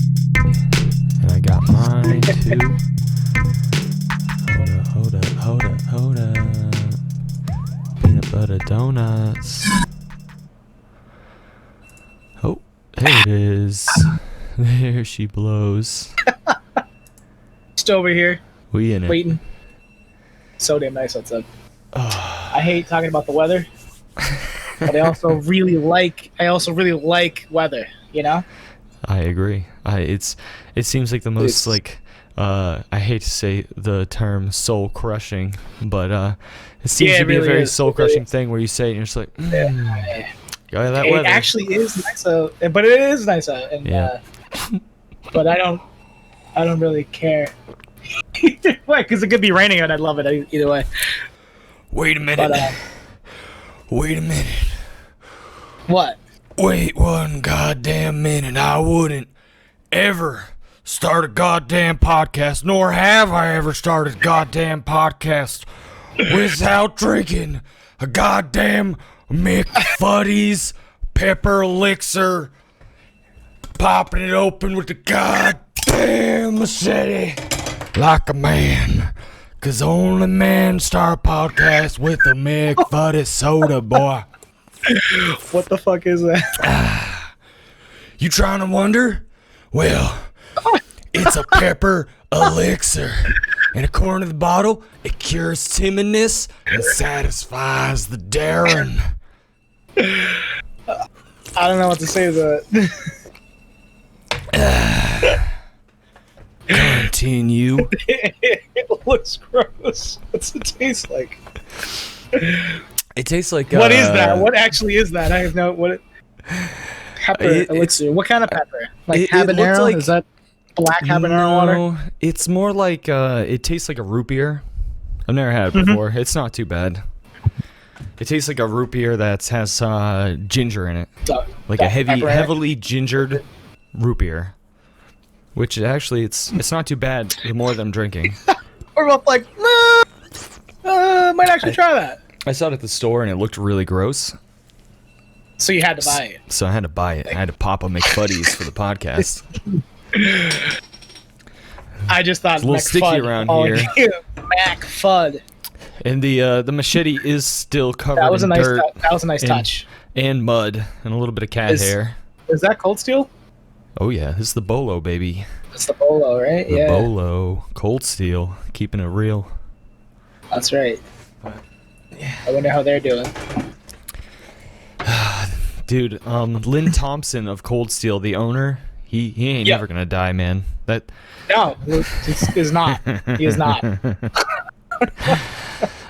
And I got mine too. Hold up. Peanut butter donuts. Oh, there it is. There she blows. Just over here, We in it. waiting. So damn nice outside. I hate talking about the weather, but I also really like weather. You know? I agree. It seems like the most I hate to say the term soul crushing, but it seems to be really a very is. soul crushing thing where you say it and you're just like, yeah, that It weather. actually is nice out, but it is nice out, and Yeah. but I don't really care. Either way, because it could be raining and I'd love it either way. Wait a minute. But Wait a minute. what? Wait one goddamn minute. I wouldn't ever start a goddamn podcast, nor have I ever started a goddamn podcast without drinking a goddamn McFuddy's pepper elixir, popping it open with the goddamn machete like a man. 'Cause only men start a podcast with a McFuddy soda, boy. What the fuck is that? You trying to wonder? Well, it's a pepper elixir. And according to the bottle, it cures timidness and satisfies the daring. I don't know what to say to that. Continue. It looks gross. What's it taste like? It tastes like What is that? What actually is that? I have no what. Pepper elixir. What kind of pepper? Like it habanero? looked like- Is that black habanero water? No, it's more like it tastes like a root beer. I've never had it before. It's not too bad. It tastes like a root beer that has ginger in it, like a heavily gingered root beer. Which actually, it's not too bad. The more that I'm drinking, We're both like, might actually try that. I saw it at the store and it looked really gross. So you had to buy it. So I had to buy it. I had to pop a McFuddy's for the podcast. I just thought It's a little sticky around here. Mac Fud. And the machete is still covered That was a in nice. dirt That was a nice touch. and mud and a little bit of cat hair. Is that Cold Steel? Oh yeah, this is the Bolo, baby. It's the Bolo, right? The Yeah. Bolo, Cold Steel, keeping it real. That's right. I wonder how they're doing. Dude, Lynn Thompson of Cold Steel, the owner, he ain't Yeah. never gonna die, man. That No, he is not. He is not.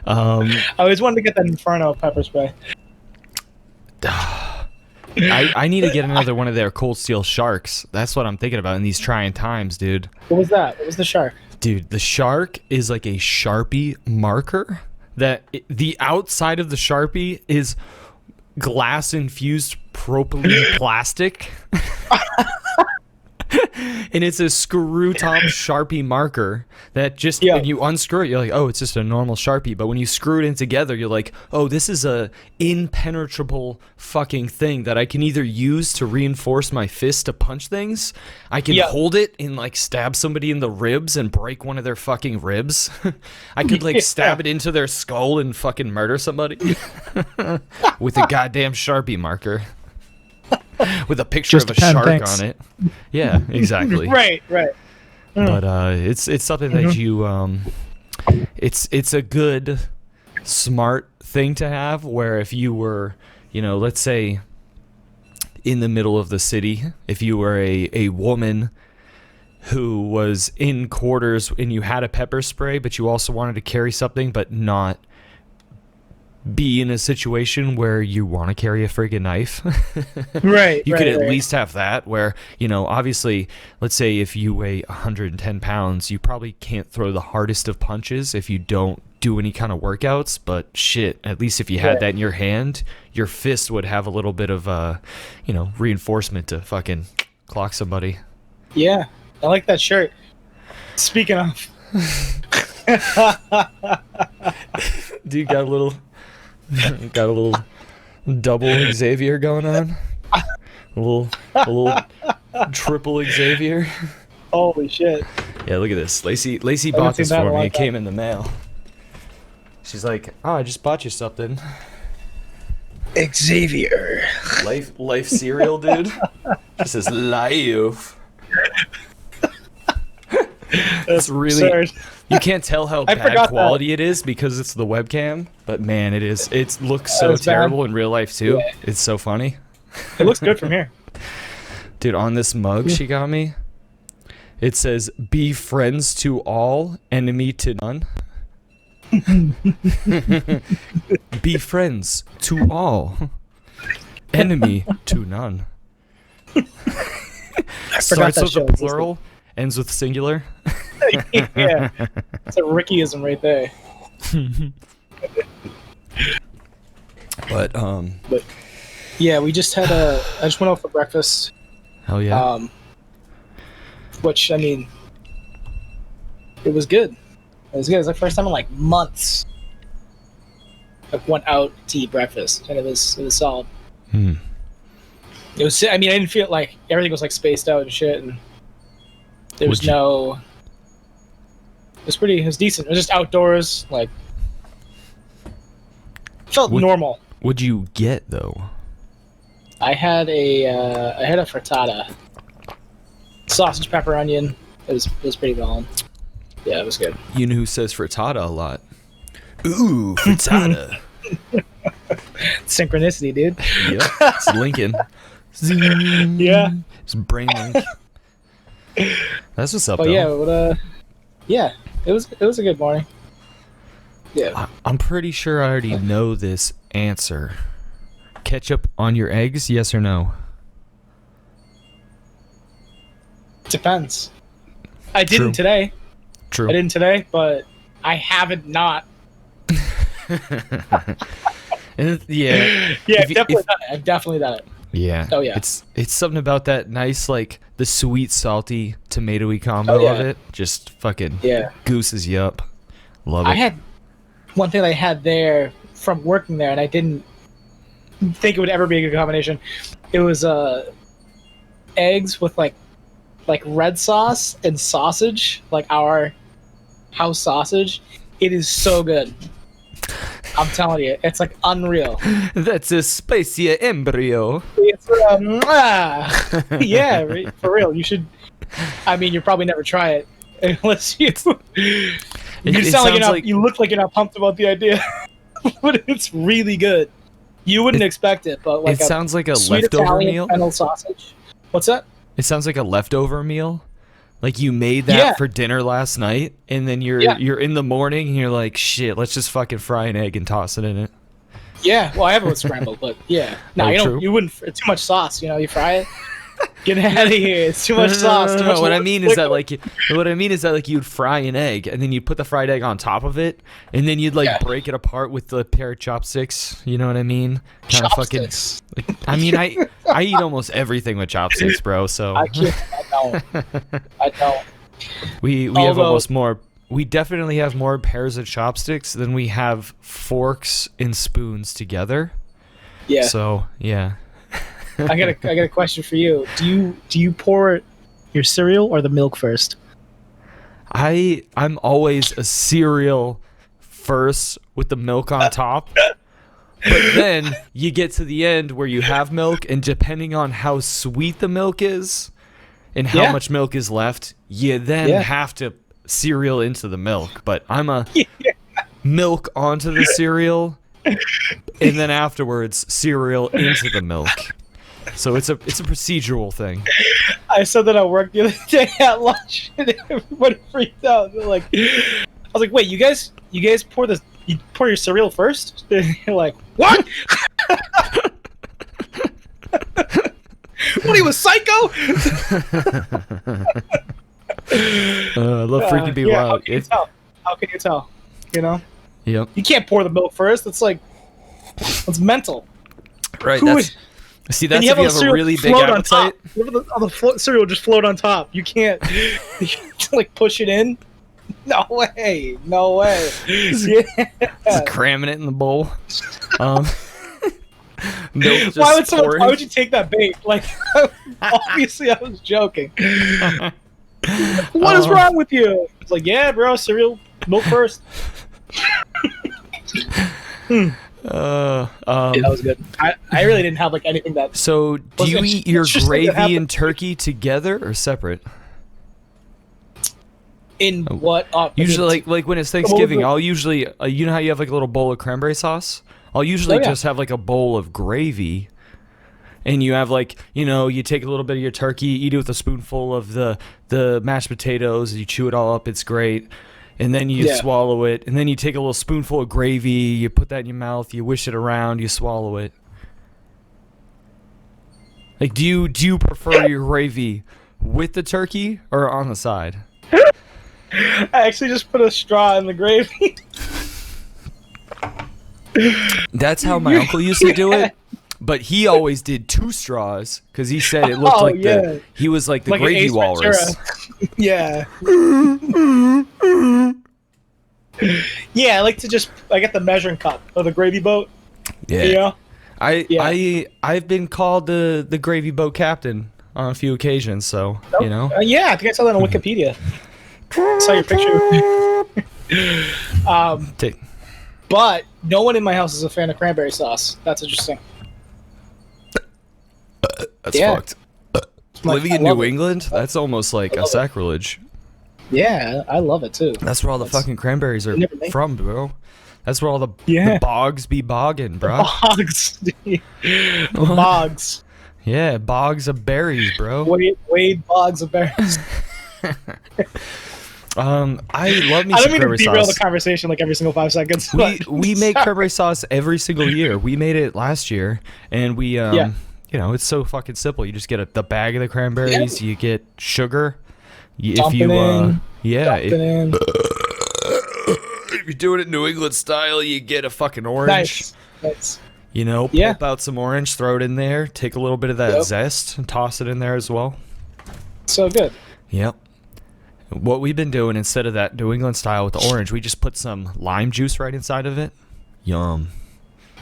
I always wanted to get that Inferno pepper spray. I need to get another one of their Cold Steel Sharks. That's what I'm thinking about in these trying times, dude. What was that? What was the shark? Dude, the Shark is like a Sharpie marker that the outside of the Sharpie is glass infused propylene plastic. And it's a screw top Sharpie marker that just when you unscrew it, you're like, oh, it's just a normal Sharpie. But when you screw it in together, you're like, oh, this is a impenetrable fucking thing that I can either use to reinforce my fist to punch things. I can hold it and like stab somebody in the ribs and break one of their fucking ribs. I could like stab it into their skull and fucking murder somebody with a goddamn Sharpie marker. With a picture Just of a a pen, shark thanks. on it. Yeah, exactly. Right. But it's something that you it's a good smart thing to have where if you were, let's say in the middle of the city, if you were a woman who was in quarters and you had a pepper spray but you also wanted to carry something but not be in a situation where you want to carry a friggin' knife. Right. You could at least have that where, obviously, let's say if you weigh 110 pounds, you probably can't throw the hardest of punches if you don't do any kind of workouts. But shit, at least if you had that in your hand, your fist would have a little bit of, reinforcement to fucking Clock somebody. Yeah, I like that shirt. Speaking of, Dude, got a little double Xavier going on. A little triple Xavier. holy shit! Yeah, look at this. Lacey haven't bought seen this that in for a me. long It came in the mail. She's like, "Oh, I just bought you something." Xavier. Life cereal, dude. This says life. It's really absurd. you can't tell how I bad forgot quality it is because it's the webcam, but man, it is. It looks so It's bad. terrible in real life too. Yeah. It's so funny. It looks good from here. Dude, on this mug she got me, it says "Be friends to all, enemy to none." Be friends to all, enemy to none. Starts that with show a plural, ends with singular. Yeah, it's a Rickyism right there. But Yeah, we just had I just went out for breakfast. hell yeah. Which I mean, it was good. It was good. It was the first time in like months. I went out to eat breakfast, and it was solid. Hmm. It was. I mean, I didn't feel like everything was like spaced out and shit, and there was no. It was pretty. It was decent. It was just outdoors, like. Felt normal. What'd you get though? I had a frittata, sausage, pepper, onion. It was pretty valid. Yeah, it was good. You know who says frittata a lot? Ooh, frittata. Synchronicity, dude. Yep, it's Lincoln. Zing. Yeah. It's brain link. That's what's up, But though. yeah, yeah, it was a good morning. Yeah. I'm pretty sure I already know this answer. Ketchup on your eggs, yes or no? Depends. I didn't True. today. True. I didn't today, but I haven't not. Yeah. Yeah, If you- I've definitely done it. I've definitely done it. Yeah. Oh, yeah. It's something about that nice, like, the sweet, salty, tomatoey combo Oh, yeah. of it. Just fucking Yeah. gooses you up. Love it. I had one thing I had there from working there, and I didn't think it would ever be a good combination. It was eggs with like red sauce and sausage, like our house sausage. It is so good. I'm telling you, it's like unreal. That's a spicy embryo. It's yeah, for real. You should. I mean, you'll probably never try it unless you. You It sound like you're sounds not. like- You look like you're not pumped about the idea, but it's really good. You wouldn't expect it, but like It sounds like a sweet leftover Italian meal. fennel sausage. What's that? It sounds like a leftover meal. Like you made that Yeah. for dinner last night, and then you're in the morning, and you're like, shit, let's just fucking fry an egg and toss it in it. Yeah, well, I have it with scrambled, but yeah. No, Oh, you don't. true. You wouldn't. It's too much sauce. You know, you fry it. Get out of here! It's too much sauce. Too much What I mean is that liquid. like you'd fry an egg, and then you'd put the fried egg on top of it, and then you'd like Yeah. break it apart with the pair of chopsticks. You know what I mean? Kind of fucking. Chopsticks. Like, I mean, I eat almost everything with chopsticks, bro. So I can't. I don't. I don't. we have Although- almost more. We definitely have more pairs of chopsticks than we have forks and spoons together. Yeah. So yeah. I got a question for you. Do you pour your cereal or the milk first? I'm always a cereal first with the milk on top. But then you get to the end where you have milk, and depending on how sweet the milk is and how Yeah. much milk is left, you then have to cereal into the milk. But I'm a milk onto the cereal, and then afterwards cereal into the milk. So it's a procedural thing. I said that at work the other day at lunch, and everybody freaked out. They're like, I was like, "Wait, you guys you pour your cereal first?" They're like, "What? What are you, a psycho?" I love freaking people How out. can you tell? How can you tell? You know, Yep. you can't pour the milk first. It's like, it's mental. Right. Who That's See, that's you if you all have the a really big cereal float on top. appetite. You have all the cereal just float on top. You can't, like push it in. No way. No way. Yeah. Just cramming it in the bowl. Milk just Why would you take that bait? Like, obviously, I was joking. What is wrong with you? It's like, yeah, bro, cereal, milk first. Yeah, that was good. I really didn't have like anything that. So, do you eat your gravy and turkey together or separate? In what? Usually, like when it's Thanksgiving, I'll usually, you know how you have like a little bowl of cranberry sauce? I'll usually just have like a bowl of gravy, and you have like, you know, you take a little bit of your turkey, eat it with a spoonful of the mashed potatoes, you chew it all up, it's great, and then you swallow it, and then you take a little spoonful of gravy, you put that in your mouth, you wish it around, you swallow it. Like, do you prefer your gravy with the turkey or on the side? I actually just put a straw in the gravy. That's how my uncle used to do it, but he always did 2 straws because he said it looked like he was like the gravy walrus. Yeah. Yeah, I like to I get the measuring cup of the gravy boat. Yeah. You know? I've been called the gravy boat captain on a few occasions, so you know. Yeah, I think I saw that on Wikipedia. I saw your picture. But no one in my house is a fan of cranberry sauce. That's interesting. That's fucked. Living in New England, that's almost like a sacrilege. Yeah, I love it too. That's where all the fucking cranberries are from, bro. That's where all the bogs be bogging, bro. Bogs. Bogs. Yeah, bogs of berries, bro. Wade bogs of berries. I love me I some don't mean cranberry to derail sauce. the conversation like every single 5 seconds. We make cranberry sauce every single year. We made it last year, and we you know, it's so fucking simple. You just get the bag of the cranberries. You get sugar. If you're doing it New England style, you get a fucking orange. Nice. You know, pulp out some orange, throw it in there, take a little bit of that zest, and toss it in there as well. So good. Yep. What we've been doing instead of that New England style with the orange, we just put some lime juice right inside of it. Yum.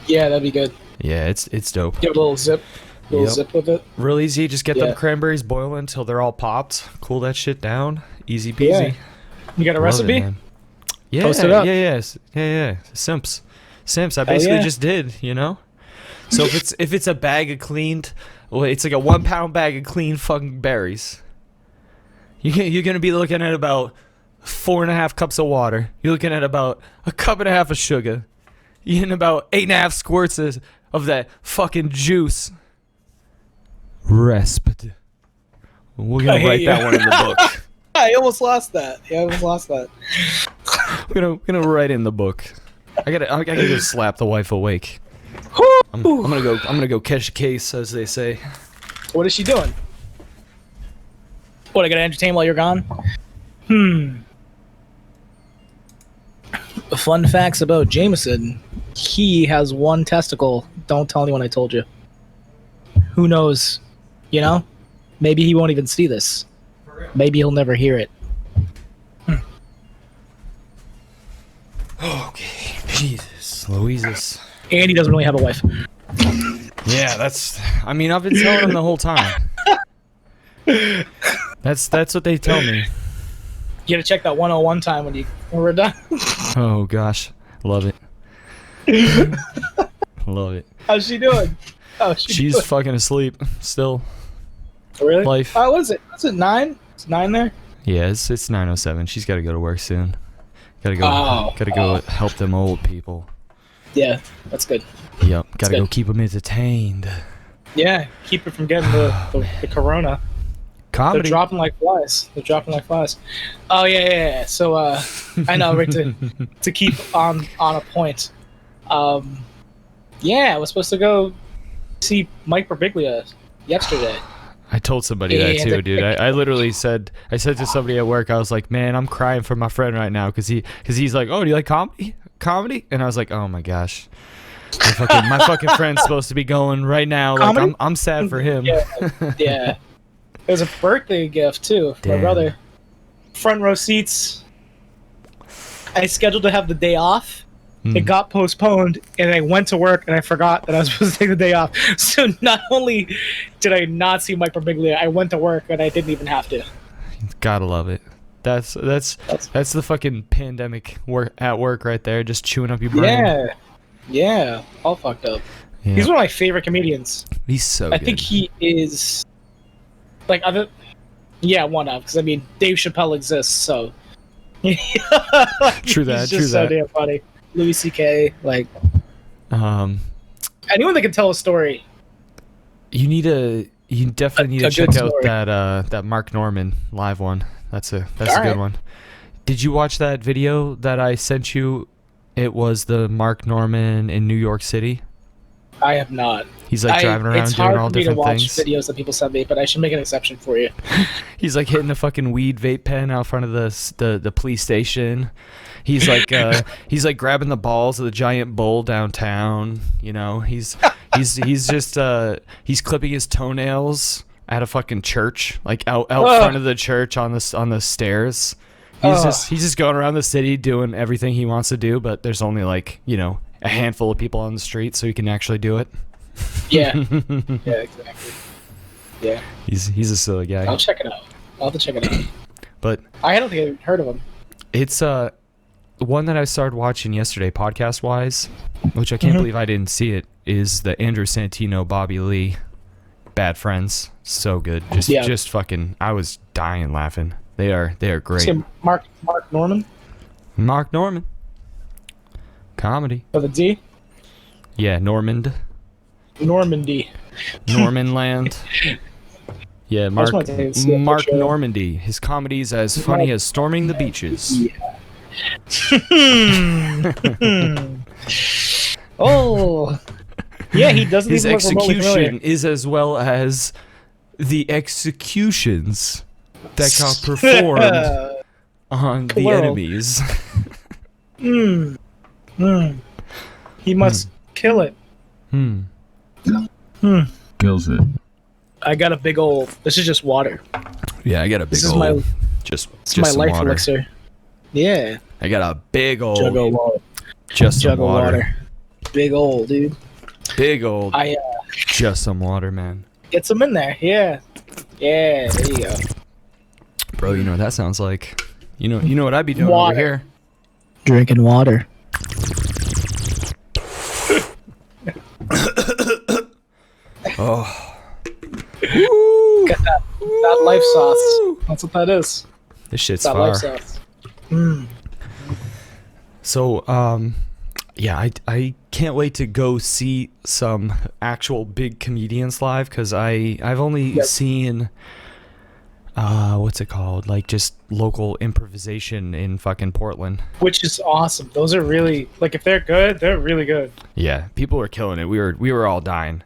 Yeah, that'd be good. Yeah, it's dope. Give it a little zip with it. Real easy. Just get them cranberries boiling until they're all popped. Cool that shit down. Easy peasy. Yeah. You got a recipe? It, yeah, Post it up. Yeah. Simps. I basically just did, you know. So if it's a bag of cleaned, well, it's like a 1 pound bag of clean fucking berries. You're gonna be looking at about 4.5 cups of water. You're looking at about 1.5 cups of sugar. You're getting about 8.5 squirts of that fucking juice. Respite. We're gonna write that one in the book. I almost lost that. We're gonna write in the book. I gotta go slap the wife awake. I'm gonna go catch a case, as they say. What is she doing? What, I gotta entertain while you're gone? Fun facts about Jameson. He has 1 testicle. Don't tell anyone I told you. Who knows? You know? Maybe he won't even see this. Maybe he'll never hear it. Okay. Jesus. Louises. And he doesn't really have a wife. Yeah, I've been telling him the whole time. That's what they tell me. You gotta check that 101 time when we're done. Oh gosh, love it. Love it. How's she doing? She's fucking asleep still. Really? Life. What is it? Is it 9? It's 9 there? Yeah, it's 9:07. She's got to go to work soon. Gotta go help them old people. Yeah, that's good. Yep, gotta go keep them entertained. Yeah, keep it from getting the corona. Comedy. They're dropping like flies. Oh yeah. So I know, right, to keep on a point. Yeah, I was supposed to go see Mike Birbiglia yesterday. I told somebody that too, dude. I literally said to somebody at work, I was like, man, I'm crying for my friend right now because he's like, oh, do you like comedy? And I was like, oh my gosh. My fucking friend's supposed to be going right now. Like I'm sad for him. Yeah. It was a birthday gift too for my brother. Front row seats. I scheduled to have the day off. It got postponed, and I went to work, and I forgot that I was supposed to take the day off. So not only did I not see Mike Birbiglia, I went to work, and I didn't even have to. Gotta love it. That's the fucking pandemic at work right there, just chewing up your brain. Yeah, all fucked up. Yeah. He's one of my favorite comedians. He's so I good. think he is, like, one of, because I mean, Dave Chappelle exists, so. True that. He's just so damn funny. Louis C.K. Like, anyone that can tell a story. You definitely need to check out that Mark Norman live one. That's a good one. Did you watch that video that I sent you? It was the Mark Norman in New York City. I have not. He's like driving around doing all different things. It's hard for me to watch videos that people send me, but I should make an exception for you. He's like hitting a fucking weed vape pen out front of the police station. He's like grabbing the balls of the giant bull downtown. You know, he's just he's clipping his toenails at a fucking church, like out front of the church on the stairs. He's just going around the city doing everything he wants to do, but there's only like, you know, a handful of people on the street, so he can actually do it. Yeah. Yeah, exactly. Yeah. He's a silly guy. I'll check it out. I'll have to check it out. But I don't think I've heard of him. It's one that I started watching yesterday, podcast wise, which I can't believe I didn't see it, is the Andrew Santino, Bobby Lee, Bad Friends. So good. Just fucking, I was dying laughing. They are great. Mark Norman? Mark Norman. Comedy. With a D? Yeah, Normandy. Normanland. Yeah, Mark Normandy. His comedy's as funny as Storming the Beaches. Yeah. Oh. Yeah, he doesn't His even look remotely familiar. execution is as well as the executions that got performed on the enemies. He must kill it. Kills it. I got a big old. This is just water. Yeah, I got a big old. This is my life water. elixir. Yeah. I got a big old. Jug of water. Just some water. Big old, dude. Big old. Just some water, man. Get some in there. Yeah. Yeah. There you go. Bro, you know what that sounds like. You know what I'd be doing over here. Drinking water. Oh. Got that life sauce. That's what that is. This shit's that fire. Life sauce. So, yeah, I can't wait to go see some actual big comedians live, because I've only seen what's it called, like just local improvisation in fucking Portland, which is awesome. Those are really, like, if they're good, they're really good. Yeah, people were killing it. We were all dying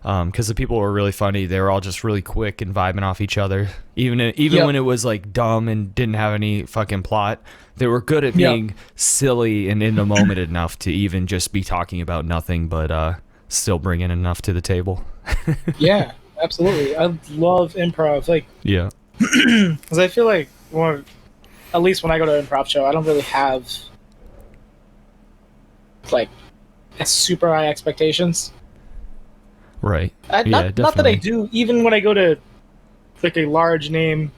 because the people were really funny. They were all just really quick and vibing off each other, even when it was like dumb and didn't have any fucking plot. They were good at being silly and in the moment enough to even just be talking about nothing, but still bringing enough to the table. Yeah, absolutely. I love improv. Like, yeah, because I feel like, well, at least when I go to an improv show, I don't really have like super high expectations. Right. Not that I do, even when I go to like a large name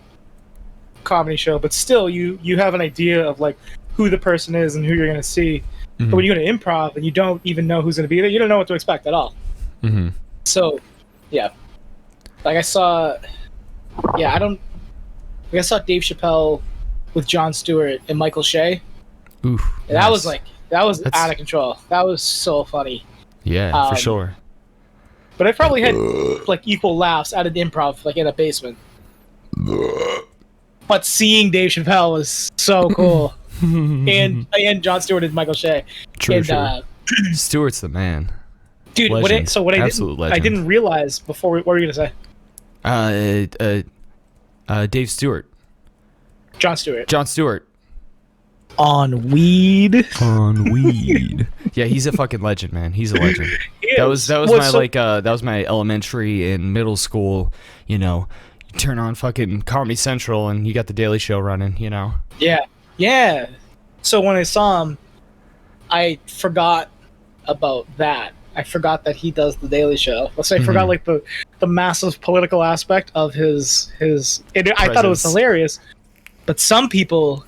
comedy show, but still you have an idea of like who the person is and who you're going to see. But when you go to improv and you don't even know who's going to be there, you don't know what to expect at all. So, yeah. Like I saw Dave Chappelle with Jon Stewart and Michael Shea. Oof. And that was out of control. That was so funny. Yeah, for sure. But I probably had like equal laughs out of the improv, like in a basement. But seeing Dave Chappelle was so cool, and Jon Stewart and Michael Shea. True. Stewart's the man, dude. I didn't realize before. What were you gonna say? Dave Stewart. Jon Stewart. Jon Stewart. On weed. On weed. Yeah, he's a fucking legend, man. He's a legend. That was my elementary and middle school, you know. You turn on fucking Comedy Central and you got the Daily Show running, you know. Yeah. Yeah. So when I saw him, I forgot about that. I forgot that he does the Daily Show. So I forgot like the massive political aspect of his I thought it was hilarious. But some people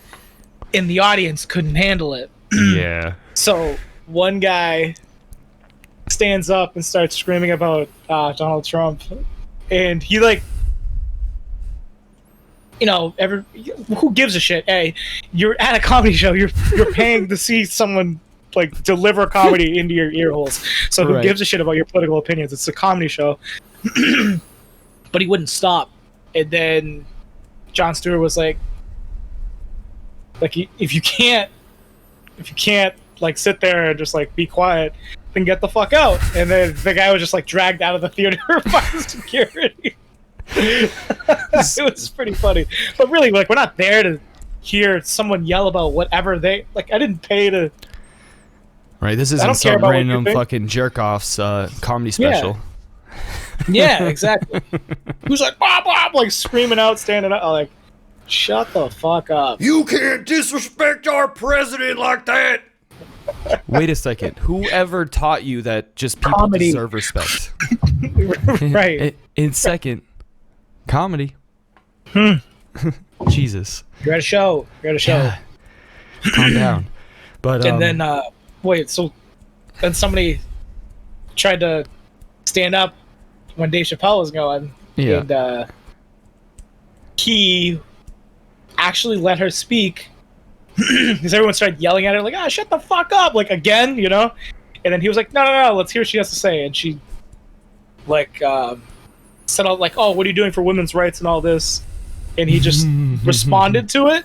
in the audience couldn't handle it. Yeah. So one guy stands up and starts screaming about Donald Trump, and he like, you know, who gives a shit? Hey, you're at a comedy show. You're paying to see someone like deliver comedy into your ear holes. So who gives a shit about your political opinions? It's a comedy show. But he wouldn't stop, and then Jon Stewart was like, if you can't like sit there and just like be quiet, then get the fuck out. And then the guy was just like dragged out of the theater by security. It was pretty funny. But really, like, we're not there to hear someone yell about whatever they like. I didn't pay to. Right, this isn't some random fucking jerk-off's comedy special. Yeah, exactly. Who's like, Bob, Bob, like screaming out, standing up, like, shut the fuck up. You can't disrespect our president like that. Wait a second. Whoever taught you that just people deserve respect? Right. In second, comedy. Jesus. You're at a show. Yeah. Calm down. But and then so then somebody tried to stand up when Dave Chappelle was going. Yeah. And he actually let her speak because everyone started yelling at her like, shut the fuck up, like, again, you know. And then he was like, no, let's hear what she has to say. And she like said all like, oh, what are you doing for women's rights and all this, and he just responded to it.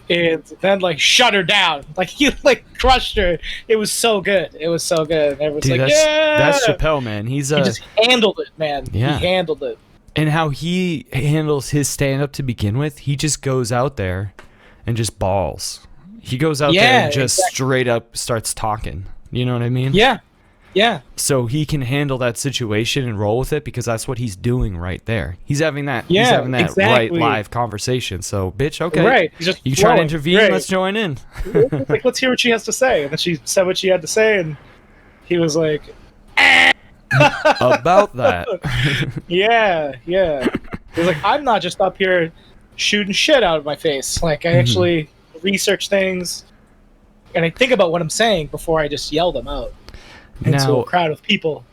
And then like shut her down, like he like crushed her. It was so good. And everyone's like, that's Chappelle, man. He just handled it, man. Yeah. He handled it. And how he handles his stand-up to begin with, he just goes out there and just balls. He goes out there and just straight up starts talking. You know what I mean? Yeah. Yeah. So he can handle that situation and roll with it because that's what he's doing right there. He's having that right live conversation. So, bitch, okay. Right. You try to intervene, let's join in. Like, let's hear what she has to say. And then she said what she had to say, and he was like, about that. Yeah. He's like, I'm not just up here shooting shit out of my face. Like, I actually research things, and I think about what I'm saying before I just yell them out into a crowd of people.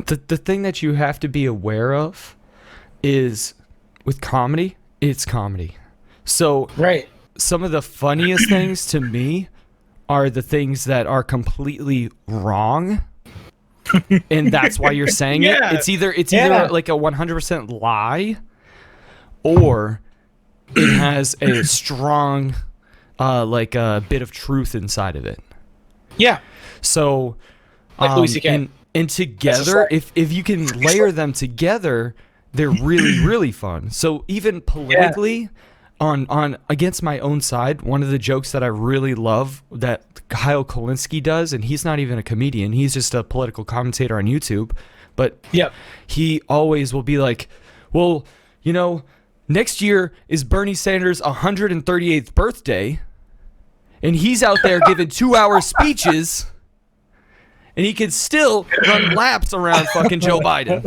The thing that you have to be aware of is with comedy, it's comedy. So some of the funniest things to me are the things that are completely wrong. And that's why you're saying it. It's either like a 100% lie, or it has a strong like a bit of truth inside of it. Yeah. So like Louis C.K. And together, if you can layer them together, they're really, really fun. So even politically, on against my own side, one of the jokes that I really love that Kyle Kolinske does, and he's not even a comedian, he's just a political commentator on YouTube, but he always will be like, well, you know, next year is Bernie Sanders' 138th birthday, and he's out there giving 2-hour speeches, and he could still run laps around fucking Joe Biden.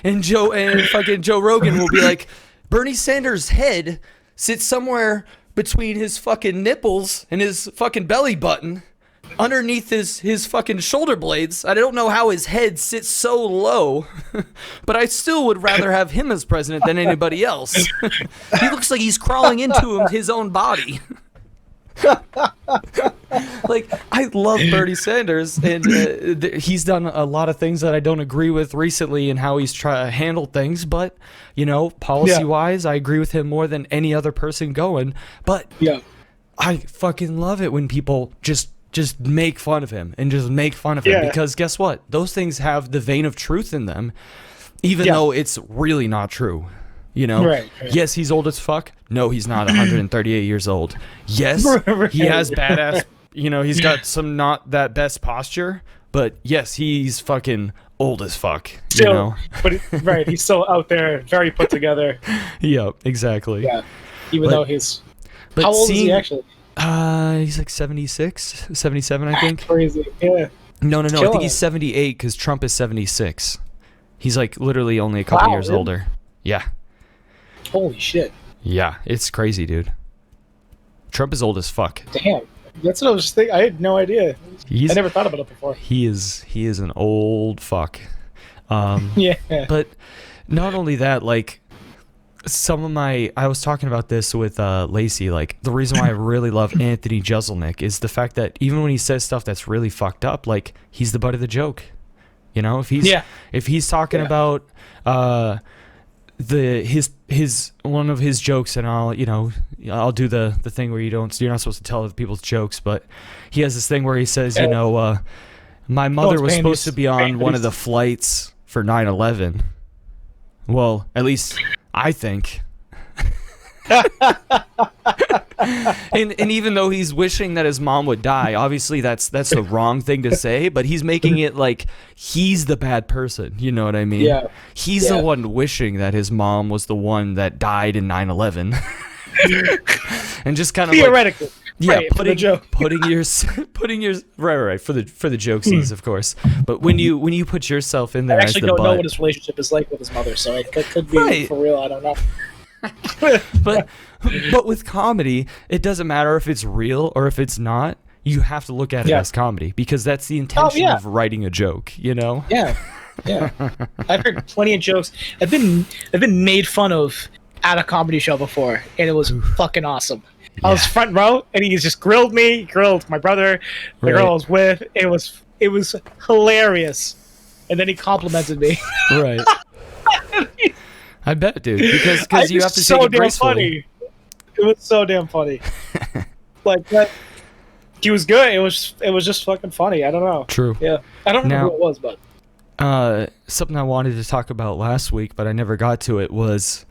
And Joe Rogan will be like, Bernie Sanders' head sits somewhere between his fucking nipples and his fucking belly button, underneath his fucking shoulder blades. I don't know how his head sits so low, but I still would rather have him as president than anybody else. He looks like he's crawling into his own body. Like, I love Bernie Sanders, and he's done a lot of things that I don't agree with recently in how he's trying to handle things, but, you know, policy-wise, I agree with him more than any other person going, but I fucking love it when people just make fun of him and just make fun of him, because guess what? Those things have the vein of truth in them, even though it's really not true. You know? Right. Yes, he's old as fuck. No, he's not 138 years old. Yes, he has badass, you know, he's got some not that best posture, but yes, he's fucking old as fuck, still, you know? But he's still out there, very put together. Yep, exactly. Yeah. Even though he's... But how old is he actually? He's like 76, 77, I think. Crazy. Yeah. No. I think he's 78 because Trump is 76. He's like literally only a couple years older. Yeah. Holy shit. Yeah, it's crazy, dude. Trump is old as fuck. Damn. That's what I was just thinking. I had no idea. I never thought about it before. He is an old fuck. Yeah. But not only that, like I was talking about this with Lacey, like the reason why I really love Anthony Jeselnik is the fact that even when he says stuff that's really fucked up, like he's the butt of the joke. You know, if he's talking about his one of his jokes, and I'll do the thing where you're not supposed to tell other people's jokes, but he has this thing where he says, my mother was supposed to be on one of the flights for 9/11. Well, at least I think. and even though he's wishing that his mom would die, obviously that's the wrong thing to say, but he's making it like he's the bad person, you know what I mean? Yeah. He's the one wishing that his mom was the one that died in 9/11. And just kind of theoretically. Like, putting your right for the jokesies, of course. But when you put yourself in there, I actually as the don't butt, know what his relationship is like with his mother, so it could be for real. I don't know. but with comedy, it doesn't matter if it's real or if it's not. You have to look at it as comedy because that's the intention of writing a joke, you know? Yeah. I've heard plenty of jokes. I've been made fun of at a comedy show before, and it was fucking awesome. Yeah. I was front row, and he just grilled my brother, the girl I was with. It was hilarious, and then he complimented me. Right. I bet, dude, because you have to take it gracefully. It was so damn funny. Like that. He was good. It was just fucking funny. I don't know. True. Yeah. I don't remember who it was, but something I wanted to talk about last week, but I never got to it, was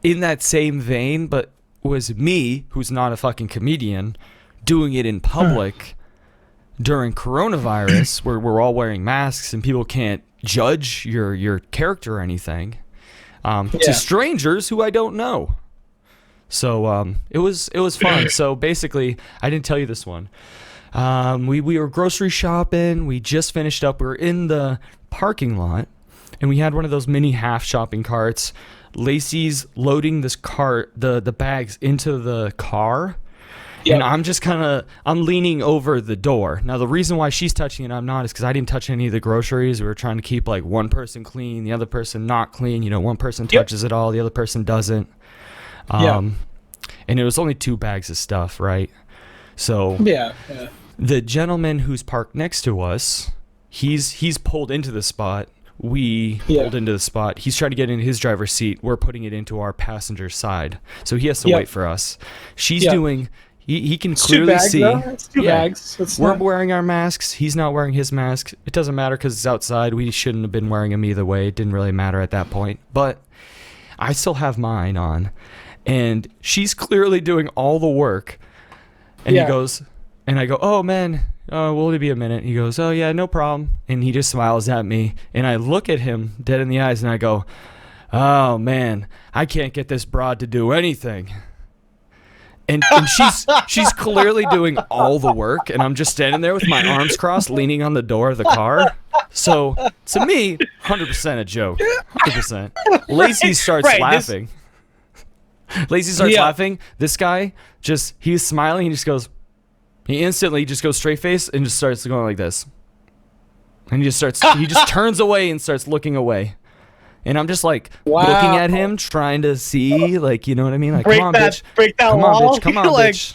in that same vein, but was me, who's not a fucking comedian, doing it in public during coronavirus, where we're all wearing masks and people can't judge your character or anything, to strangers who I don't know. So it was fun. So basically, I didn't tell you this one. We were grocery shopping. We just finished up. We were in the parking lot, and we had one of those mini half shopping carts. Lacey's loading this cart, the bags into the car. Yep. And I'm just I'm leaning over the door. Now, the reason why she's touching it, I'm not, is because I didn't touch any of the groceries. We were trying to keep like one person clean, the other person not clean. You know, one person touches it all, the other person doesn't. And it was only 2 bags of stuff, right? So the gentleman who's parked next to us, he's pulled into the spot. We pulled into the spot. He's trying to get in his driver's seat. We're putting it into our passenger side. So he has to wait for us. She's doing... He can clearly see. It's 2 bags. We're wearing our masks. He's not wearing his mask. It doesn't matter because it's outside. We shouldn't have been wearing them either way. It didn't really matter at that point. But I still have mine on. And she's clearly doing all the work. And he goes... And I go, oh, man, will it be a minute? He goes, oh, yeah, no problem. And he just smiles at me. And I look at him dead in the eyes, and I go, oh, man, I can't get this broad to do anything. And she's clearly doing all the work, and I'm just standing there with my arms crossed, leaning on the door of the car. So, to me, 100% a joke. 100%. Lacey starts laughing. Lacey starts laughing. This guy, he's smiling. He instantly just goes straight face and just starts going like this. And he just turns away and starts looking away. And I'm just like looking at him, trying to see, like, you know what I mean? Like, come on, bitch. Break that wall. Come on, bitch.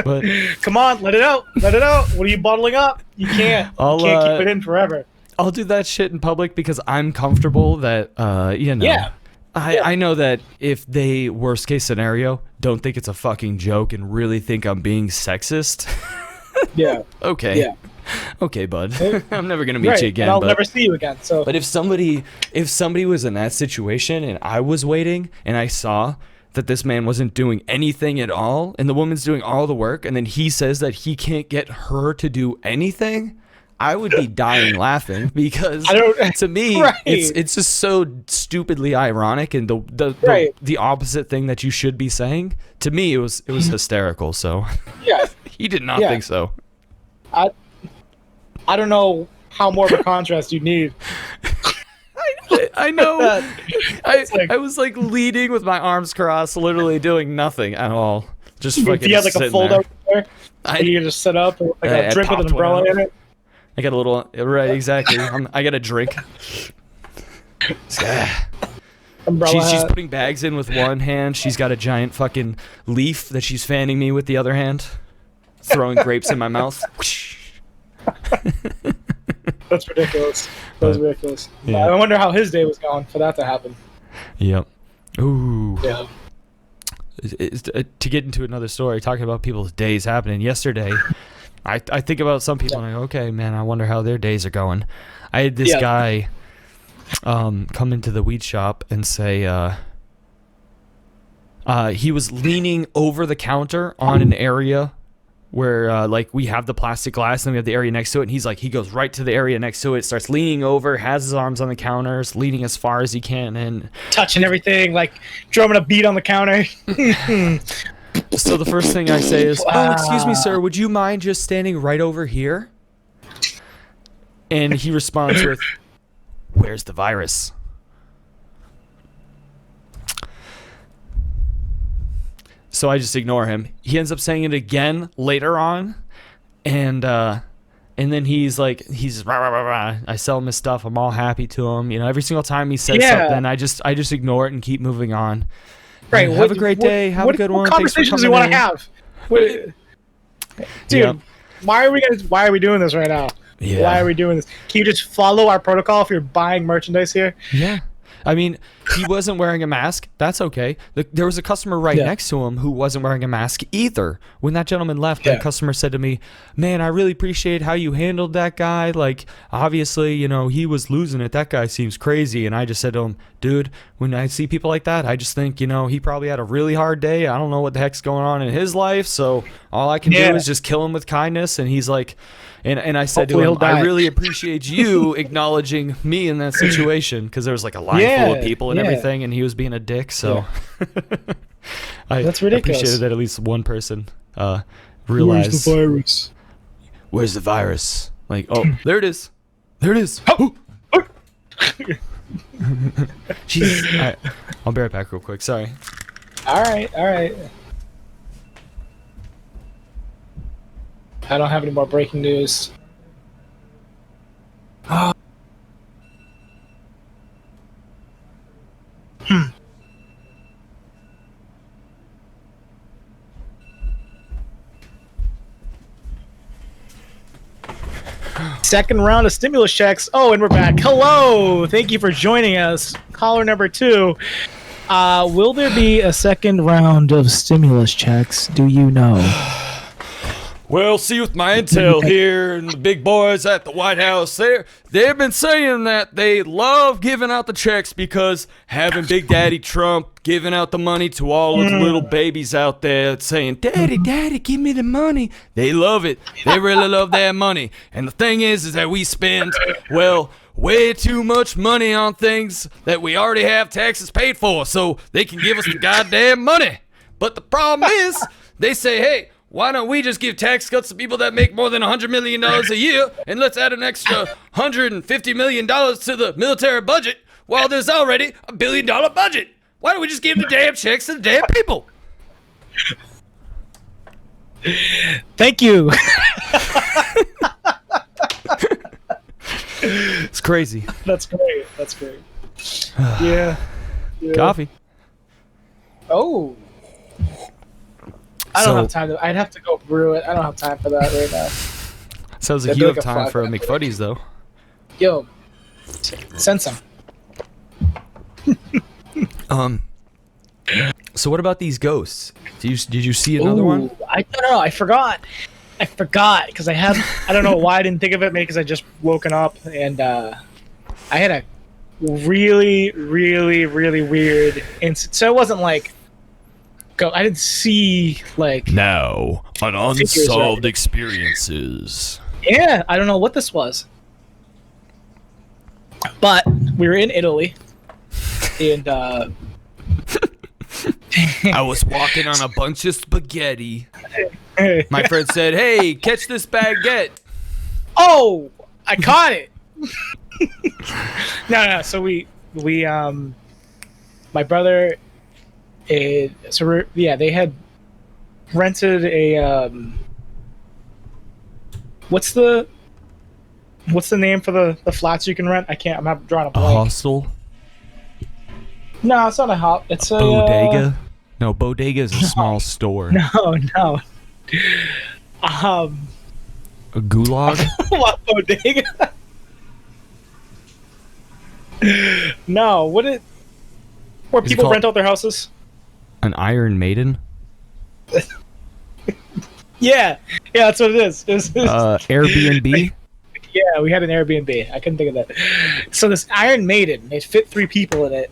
But come on, let it out. Let it out. What are you bottling up? You can't keep it in forever. I'll do that shit in public because I'm comfortable that, I know that if they, worst case scenario, don't think it's a fucking joke and really think I'm being sexist. Yeah. Okay. Yeah. okay, bud. I'm never gonna meet you again. And I'll but, never see you again. So, but if somebody was in that situation and I was waiting and I saw that this man wasn't doing anything at all and the woman's doing all the work and then he says that he can't get her to do anything, I would be dying laughing because to me it's just so stupidly ironic and the opposite thing that you should be saying. To me it was hysterical. So yeah, he did not think so. I don't know how more of a contrast you need. I know. I was like leading with my arms crossed, literally doing nothing at all. Just fucking. If you had like a fold out there, you can just sit up and like a drink with an umbrella in it. I got a little right, exactly. I got a drink. She's putting bags in with one hand. She's got a giant fucking leaf that she's fanning me with the other hand, throwing grapes in my mouth. That's ridiculous. That was ridiculous. Yeah. I wonder how his day was going for that to happen. Yep. Ooh. Yeah. To get into another story, talking about people's days happening. Yesterday, I think about some people and I go, okay, man, I wonder how their days are going. I had this guy come into the weed shop and say he was leaning over the counter on an area where like we have the plastic glass and we have the area next to it, and he goes right to the area next to it, starts leaning over, has his arms on the counters, leaning as far as he can, and touching everything, like drumming a beat on the counter. So the first thing I say is, oh, excuse me, sir, would you mind just standing right over here? And he responds with, where's the virus? So I just ignore him. He ends up saying it again later on, and then he's rah, rah, rah, rah. I sell him his stuff. I'm all happy to him. You know, every single time he says something, I just ignore it and keep moving on. Right. Have a great day. Have a good one. What conversations do you want to have? Dude, why are we doing this right now? Yeah. Why are we doing this? Can you just follow our protocol if you're buying merchandise here? Yeah. I mean, he wasn't wearing a mask. That's okay. There was a customer right next to him who wasn't wearing a mask either. When that gentleman left, that customer said to me, man, I really appreciate how you handled that guy. Like, obviously, you know, he was losing it. That guy seems crazy. And I just said to him, dude, when I see people like that, I just think, you know, he probably had a really hard day. I don't know what the heck's going on in his life. So all I can do is just kill him with kindness. And he's like... And I said to him, I really appreciate you acknowledging me in that situation, because there was like a line full of people and everything, and he was being a dick. So that's ridiculous. I appreciated that at least one person realized. Where's the virus? Where's the virus? Like, oh, there it is. There it is. Jesus. All right. I'll be right back real quick. Sorry. All right. I don't have any more breaking news. Second round of stimulus checks. Oh, and we're back. Hello. Thank you for joining us. Caller number 2. Will there be a second round of stimulus checks? Do you know? Well, see, with my intel here and the big boys at the White House, they've been saying that they love giving out the checks because having Big Daddy Trump giving out the money to all of the little babies out there saying, Daddy, Daddy, give me the money. They love it. They really love that money. And the thing is that we spend, well, way too much money on things that we already have taxes paid for, so they can give us the goddamn money. But the problem is, they say, hey, why don't we just give tax cuts to people that make more than $100 million a year, and let's add an extra $150 million to the military budget while there's already $1 billion budget? Why don't we just give the damn checks to the damn people? Thank you. It's crazy. That's great. Yeah. Coffee. Oh. I don't have time to. I'd have to go brew it. I don't have time for that right now. Sounds like you have time for a McFuddy's, though. Yo, send some. So what about these ghosts? Did you see another one? I don't know. I forgot. I forgot because I don't know why I didn't think of it, maybe because I just woken up and I had a really, really, really weird incident. So it wasn't like I didn't see like now on unsolved experiences. Yeah, I don't know what this was, but we were in Italy, and I was walking on a bunch of spaghetti. My friend said, "Hey, catch this baguette." Oh, I caught it. No. So we my brother, they had rented a what's the name for the flats you can rent? I'm not drawing a A blank. hostel? No, it's not a hop. It's a Bodega? No, bodega is a small store. No. A gulag? What bodega? No, where people rent out their houses? An Iron Maiden? Yeah, that's what it is. Airbnb? Yeah, we had an Airbnb. I couldn't think of that. So this Iron Maiden, it fit 3 people in it.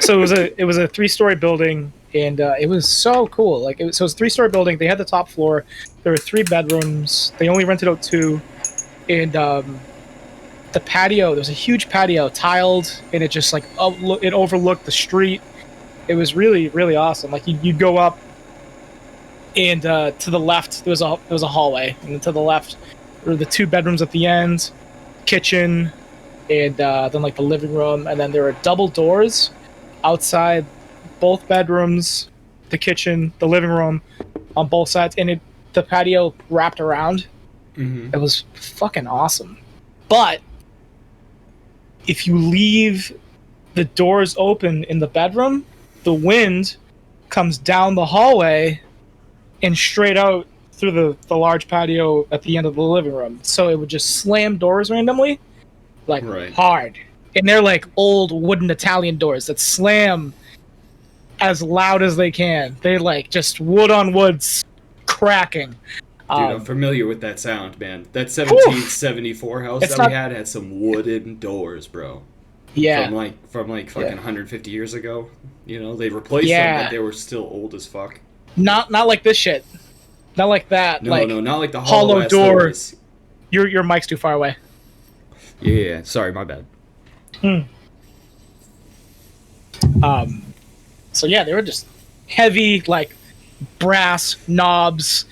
So it was a 3-story building, and it was so cool. So it was a 3-story building. They had the top floor. There were 3 bedrooms. They only rented out 2, and the patio. There was a huge patio, tiled, and it just like it overlooked the street. It was really, really awesome. Like you'd go up, and to the left there was a hallway, and then to the left were the 2 bedrooms at the end, kitchen, and then like the living room, and then there were double doors outside both bedrooms, the kitchen, the living room, on both sides, and the patio wrapped around. Mm-hmm. It was fucking awesome. But if you leave the doors open in the bedroom, the wind comes down the hallway and straight out through the large patio at the end of the living room. So it would just slam doors randomly, like hard. And they're like old wooden Italian doors that slam as loud as they can. They're like just wood on wood cracking. Dude, I'm familiar with that sound, man. That 1774 house we had some wooden doors, bro. Yeah. From fucking 150 years ago. You know, they replaced them, but they were still old as fuck. Not like this shit. Not like that. No, not like the hollow door. Doors. Your mic's too far away. Yeah, sorry, my bad. So yeah, they were just heavy, like brass knobs.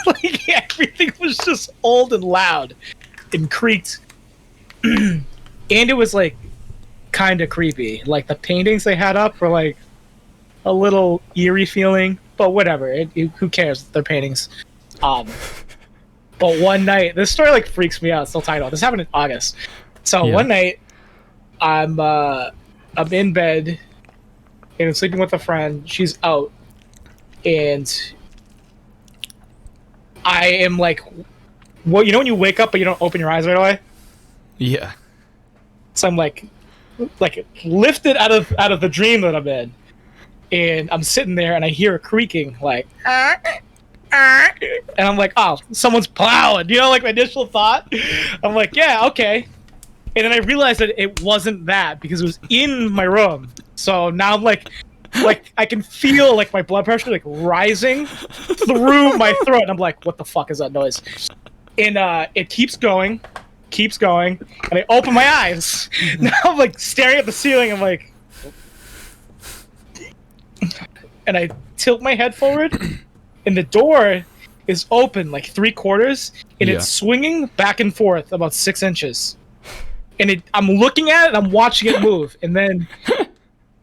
Like everything was just old and loud and creaked. And it was like kind of creepy. Like the paintings they had up were like a little eerie feeling, but whatever. Who cares? They're paintings. But one night, this story like freaks me out. Still talking about this. Happened in August. So one night, I'm in bed and I'm sleeping with a friend. She's out, and I am like, well, you know when you wake up but you don't open your eyes right away? Yeah. So I'm like lifted out of the dream that I'm in, and I'm sitting there and I hear a creaking like, and I'm like, oh, someone's plowing. You know, like my initial thought. I'm like, yeah, okay. And then I realized that it wasn't that because it was in my room. So now I'm like I can feel like my blood pressure like rising through my throat. And I'm like, what the fuck is that noise? And it keeps going, and I open my eyes. Now I'm like staring at the ceiling. I'm like, and I tilt my head forward, and the door is open like 3/4, and it's swinging back and forth about 6 inches. And I'm looking at it, and I'm watching it move, and then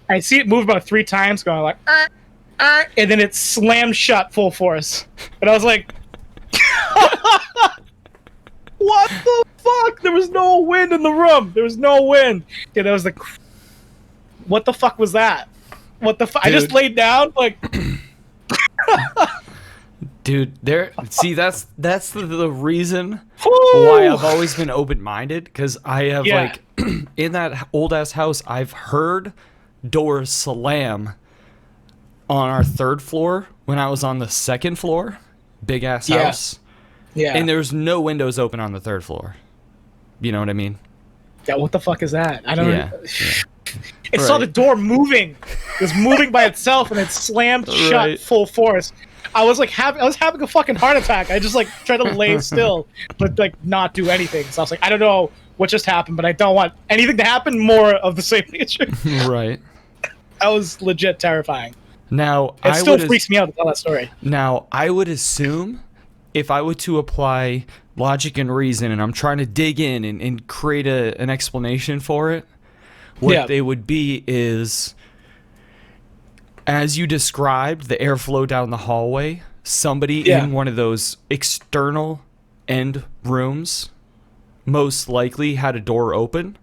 I see it move about 3 times, going like, and then it slammed shut full force. And I was like, what the fuck? There was no wind in the room. There was no wind. Yeah, that was like, what the fuck was that? What the fuck? I just laid down, like. Dude, that's the reason why I've always been open-minded, because I have like in that old ass house I've heard doors slam on our 3rd floor when I was on the 2nd floor, big ass house. Yeah. And there's no windows open on the 3rd floor. You know what I mean? Yeah, what the fuck is that? I don't know. It Right. saw the door moving. It was moving by itself and it slammed shut full force. I was like I was having a fucking heart attack. I just like tried to lay still but like not do anything. So I was like, I don't know what just happened, but I don't want anything to happen more of the same nature. Right. That was legit terrifying. Now, It still freaks me out to tell that story. Now, I would assume if I were to apply logic and reason and I'm trying to dig in and create an explanation for it, what they would be is, as you described, the airflow down the hallway, somebody in one of those external end rooms most likely had a door open,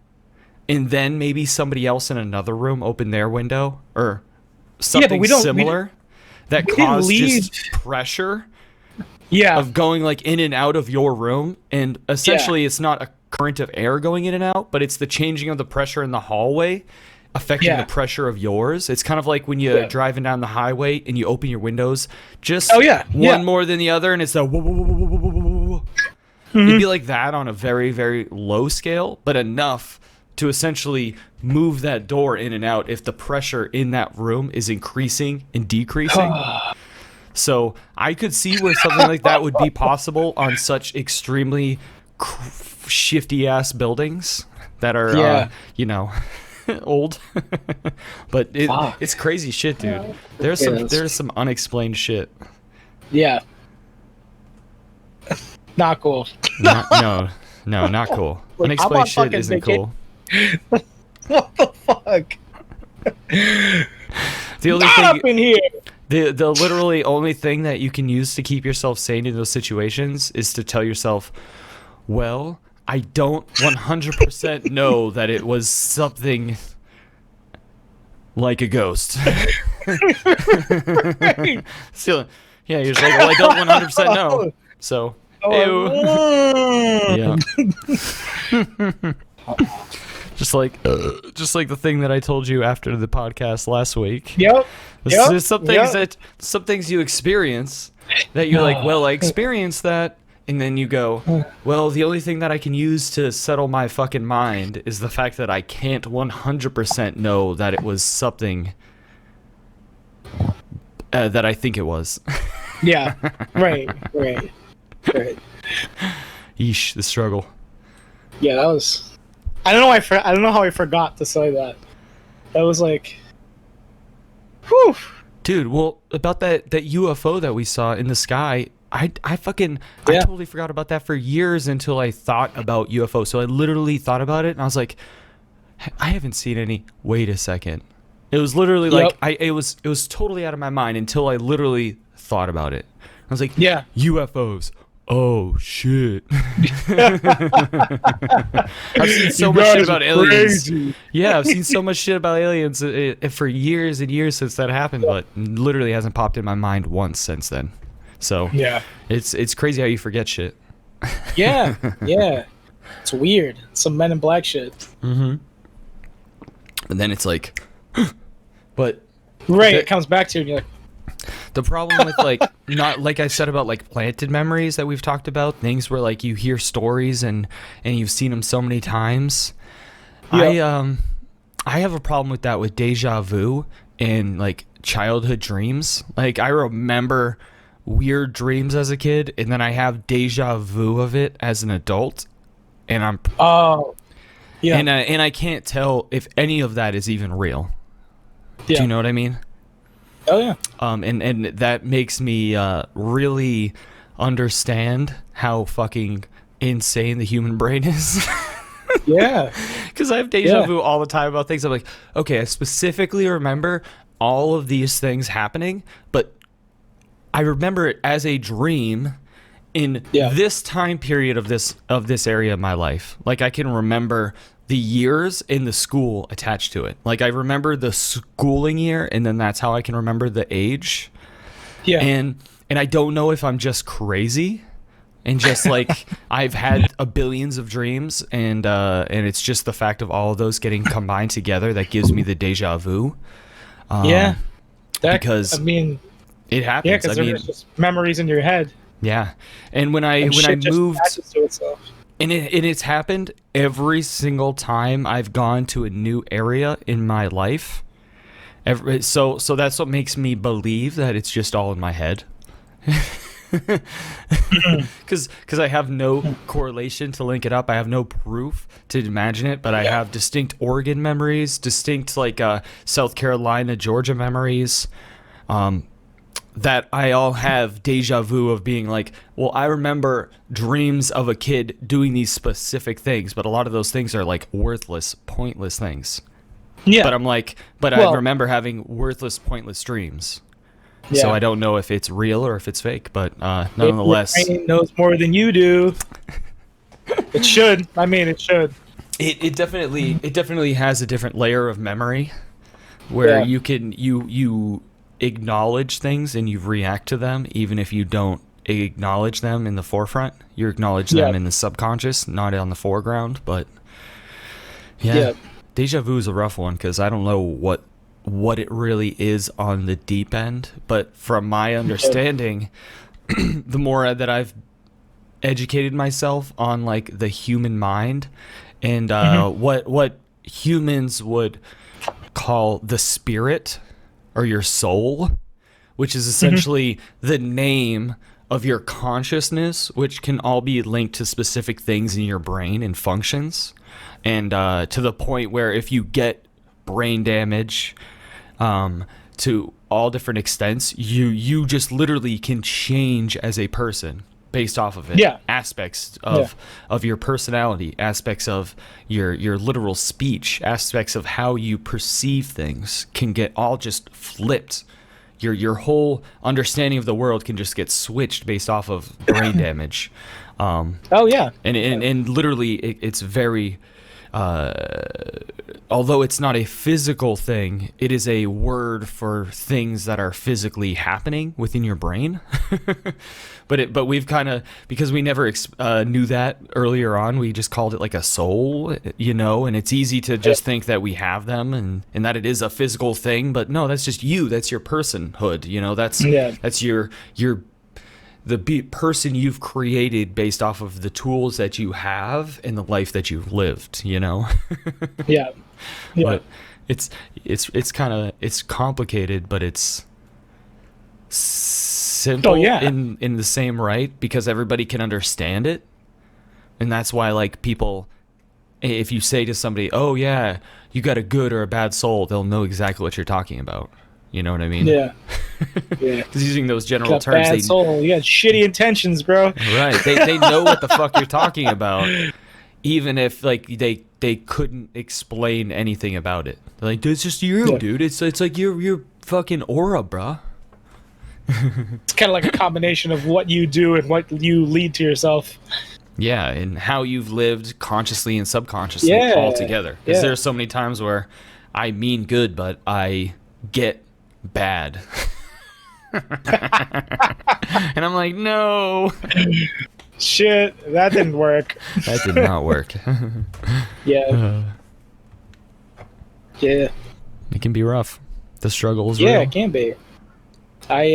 and then maybe somebody else in another room opened their window or something similar that caused just pressure of going like in and out of your room. And essentially it's not a current of air going in and out, but it's the changing of the pressure in the hallway affecting the pressure of yours. It's kind of like when you're driving down the highway and you open your windows just one more than the other, and it's the whoa, whoa, whoa, whoa, whoa, whoa, whoa. It'd be like that on a very, very low scale, but enough to essentially move that door in and out if the pressure in that room is increasing and decreasing. So I could see where something like that would be possible on such extremely shifty ass buildings that are, you know, old. But it's crazy shit, dude. There's some unexplained shit. Yeah. Not cool. No, not cool. Like, unexplained shit isn't cool. What the fuck? The only Not thing up in here. the literally only thing that you can use to keep yourself sane in those situations is to tell yourself, well, I don't 100% know that it was something like a ghost. So, yeah, you're just like, well, I don't 100% know. So, yeah. Just like the thing that I told you after the podcast last week. There's some things you experience that you're like, well, I experienced that, and then you go, well, the only thing that I can use to settle my fucking mind is the fact that I can't 100% know that it was something that I think it was. Yeah. Right. Yeesh, the struggle. Yeah, that was. I don't know how I forgot to say that. That was like, whew. Dude, well, about that UFO that we saw in the sky, I totally forgot about that for years until I thought about UFO. So I literally thought about it, and I was like, I haven't seen any. Wait a second. It was literally like it was totally out of my mind until I literally thought about it. I was like, UFOs. Oh shit. I've seen so much shit about aliens. Yeah, I've seen so much shit about aliens for years and years since that happened, but literally hasn't popped in my mind once since then. So it's crazy how you forget shit. Yeah. It's weird. Some Men in Black shit. Mm-hmm. And then it's like, but it comes back to you and you're like, the problem with not like I said about like planted memories that we've talked about, things where like you hear stories and you've seen them so many times. I have a problem with that with deja vu and like childhood dreams. Like I remember weird dreams as a kid, and then I have deja vu of it as an adult, and I'm and I can't tell if any of that is even real. Do you know what I mean? Oh yeah. And that makes me really understand how fucking insane the human brain is. Yeah. Because I have deja vu all the time about things. I'm like, okay, I specifically remember all of these things happening, but I remember it as a dream in this time period of this area of my life. Like I can remember the years in the school attached to it. Like I remember the schooling year, and then that's how I can remember the age. Yeah. And I don't know if I'm just crazy, and just like I've had billions of dreams, and it's just the fact of all of those getting combined together that gives me the deja vu. Because it happens. Yeah, because there's just memories in your head. Yeah, and when I moved, and it's happened every single time I've gone to a new area in my life. So that's what makes me believe that it's just all in my head. Because I have no correlation to link it up. I have no proof to imagine it, but I have distinct Oregon memories, distinct like South Carolina, Georgia memories, that I all have deja vu of being like, well, I remember dreams of a kid doing these specific things, but a lot of those things are like worthless, pointless things. Yeah. But I'm like, I remember having worthless, pointless dreams. Yeah. So I don't know if it's real or if it's fake, but nonetheless, your brain knows more than you do. It should. I mean, it should. It definitely has a different layer of memory, where you can you acknowledge things and you react to them, even if you don't acknowledge them in the forefront. You acknowledge them in the subconscious, not on the foreground. But deja vu is a rough one because I don't know what it really is on the deep end, but from my understanding, the more that I've educated myself on like the human mind and what humans would call the spirit or your soul, which is essentially the name of your consciousness, which can all be linked to specific things in your brain and functions, and to the point where if you get brain damage to all different extents, you just literally can change as a person based off of it. Aspects of your personality, aspects of your literal speech, aspects of how you perceive things can get all just flipped. Your whole understanding of the world can just get switched based off of brain damage. And literally it's very although it's not a physical thing, it is a word for things that are physically happening within your brain. But we've kind of, because we never knew that earlier on, we just called it like a soul, and it's easy to just think that we have them and that it is a physical thing, but no, that's just you. That's your personhood. That's the person you've created based off of the tools that you have and the life that you've lived, But it's kind of, it's complicated, but it's simple in the same right, because everybody can understand it. And that's why, like, people, if you say to somebody, oh yeah, you got a good or a bad soul, they'll know exactly what you're talking about. You know what I mean? Yeah. Because using those general terms, bad soul. You got shitty intentions, bro. Right. They know what the fuck you're talking about, even if like they couldn't explain anything about it. They're like, it's just you, dude. It's like your fucking aura, bro. It's kind of like a combination of what you do and what you lead to yourself. Yeah, and how you've lived consciously and subconsciously all together. Because there's so many times where I mean good, but I get bad. And I'm like, no. Shit, that didn't work. That did not work. Yeah. It can be rough. The struggle is real. Yeah, it can be. I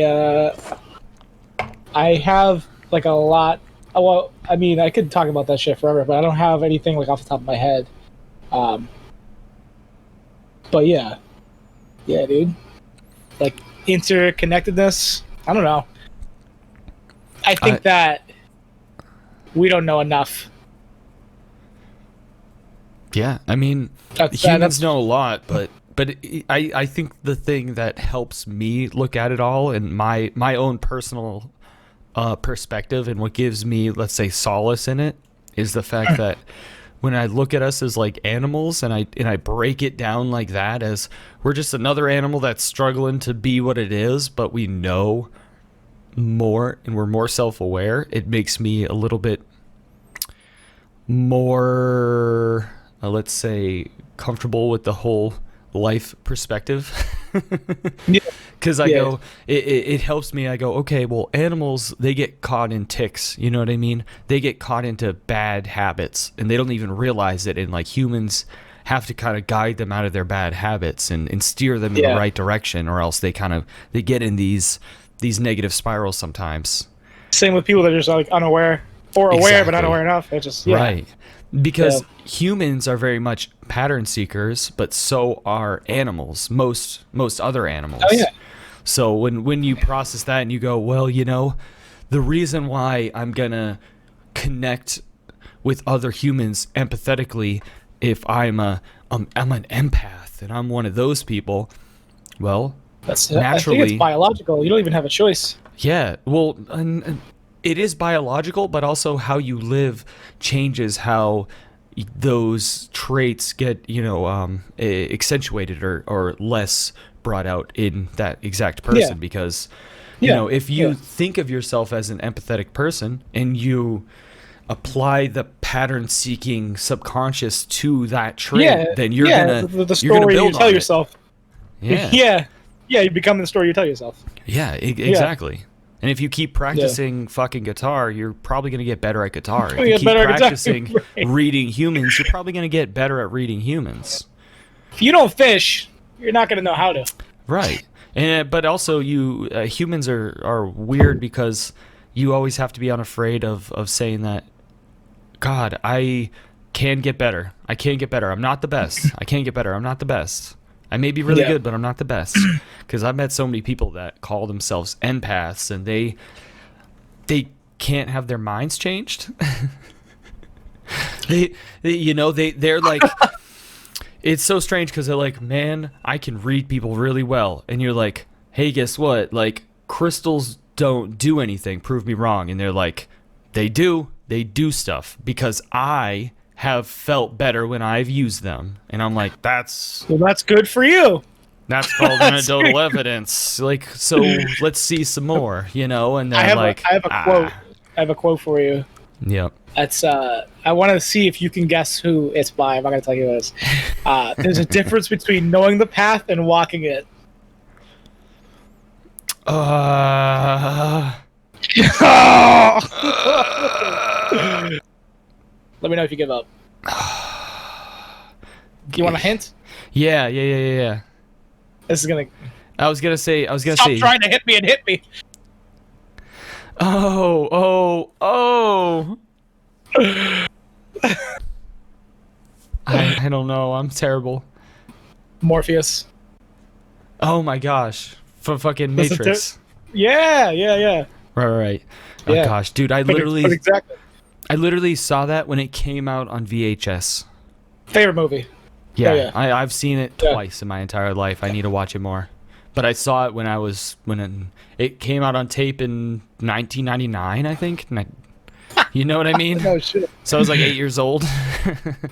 have like a lot. Well, I mean, I could talk about that shit forever, but I don't have anything like off the top of my head. But yeah, dude. Like interconnectedness. I don't know. I think that we don't know enough. Yeah, I mean, humans know a lot, but I think the thing that helps me look at it all and my own personal perspective and what gives me, let's say, solace in it is the fact that when I look at us as like animals and I break it down like that, as we're just another animal that's struggling to be what it is, but we know more and we're more self-aware, it makes me a little bit more, let's say, comfortable with the whole life perspective. Yeah. Because I go, it helps me. I go, okay, well, animals, they get caught in ticks. You know what I mean? They get caught into bad habits, and they don't even realize it. And like humans have to kind of guide them out of their bad habits and steer them in the right direction, or else they get in these negative spirals sometimes. Same with people that are just like unaware or aware but unaware enough. It just right. Because humans are very much pattern seekers, but so are animals, most other animals. Oh, yeah. So when you process that and you go, well, you know, the reason why I'm going to connect with other humans empathetically if I'm an empath and I'm one of those people, well, that's naturally, I think it's biological. You don't even have a choice. Yeah, well, it is biological, but also how you live changes how those traits get, you know, accentuated or less brought out in that exact person. Because, you know, if you think of yourself as an empathetic person and you apply the pattern-seeking subconscious to that trait, then you're gonna the story you're gonna build you tell on yourself. It. Yeah, you become the story you tell yourself. Yeah, exactly. And if you keep practicing fucking guitar, you're probably going to get better at guitar. If you keep practicing reading humans, you're probably going to get better at reading humans. If you don't fish, you're not going to know how to. Right. But also, humans are weird because you always have to be unafraid of saying that, God, I can get better. I can get better. I'm not the best. I can get better. I'm not the best. I may be really good, but I'm not the best. Because I've met so many people that call themselves empaths, and they can't have their minds changed. They're like, it's so strange because they're like, man, I can read people really well, and you're like, hey, guess what? Like, crystals don't do anything. Prove me wrong. And they're like, they do stuff because I have felt better when I've used them. And I'm like, that's good for you. That's called anecdotal evidence. Like, so let's see some more, you know? And then I have a quote. I have a quote for you. Yep. That's I want to see if you can guess who it's by. I'm not going to tell you who it is. There's a difference between knowing the path and walking it. Let me know if you give up. Do you want a hint? Yeah. This is gonna. I was gonna say. Stop trying to hit me and hit me. Oh. I don't know. I'm terrible. Morpheus. Oh my gosh. For fucking Matrix. Yeah. Right. Oh gosh, dude, I literally saw that when it came out on VHS. Favorite movie. Yeah. I've seen it twice in my entire life. I need to watch it more. But I saw it when it came out on tape in 1999, I think. You know what I mean? No shit. So I was like 8 years old.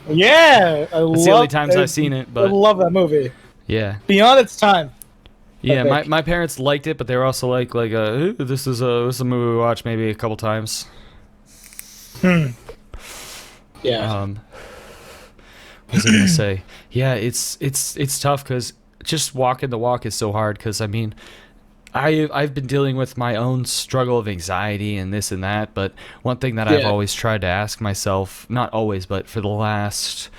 Yeah, it's the only times I've seen it. But I love that movie. Yeah. Beyond its time. Yeah, my parents liked it, but they were also like, this is a movie we watched maybe a couple times. Yeah. What was I gonna say? Yeah, it's tough because just walking the walk is so hard. Because I mean, I've been dealing with my own struggle of anxiety and this and that. But one thing that I've always tried to ask myself, not always, but for the last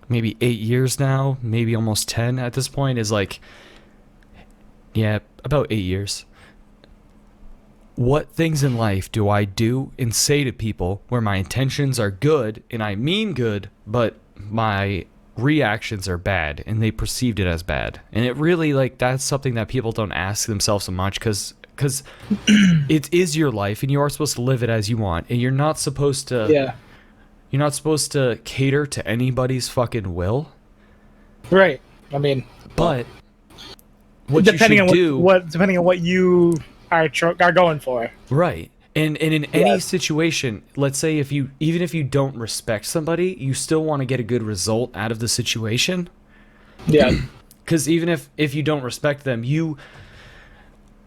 maybe 8 years now, maybe almost 10 at this point, is like, yeah, about 8 years. What things in life do I do and say to people where my intentions are good and I mean good, but my reactions are bad and they perceived it as bad? And it really, like, that's something that people don't ask themselves so much because it is your life and you are supposed to live it as you want, and you're not supposed to you're not supposed to cater to anybody's fucking will. Right. I mean, but what depending you should do, depending on what you are going for. Right. And in any situation, let's say even if you don't respect somebody, you still want to get a good result out of the situation. Yeah. Because even if you don't respect them,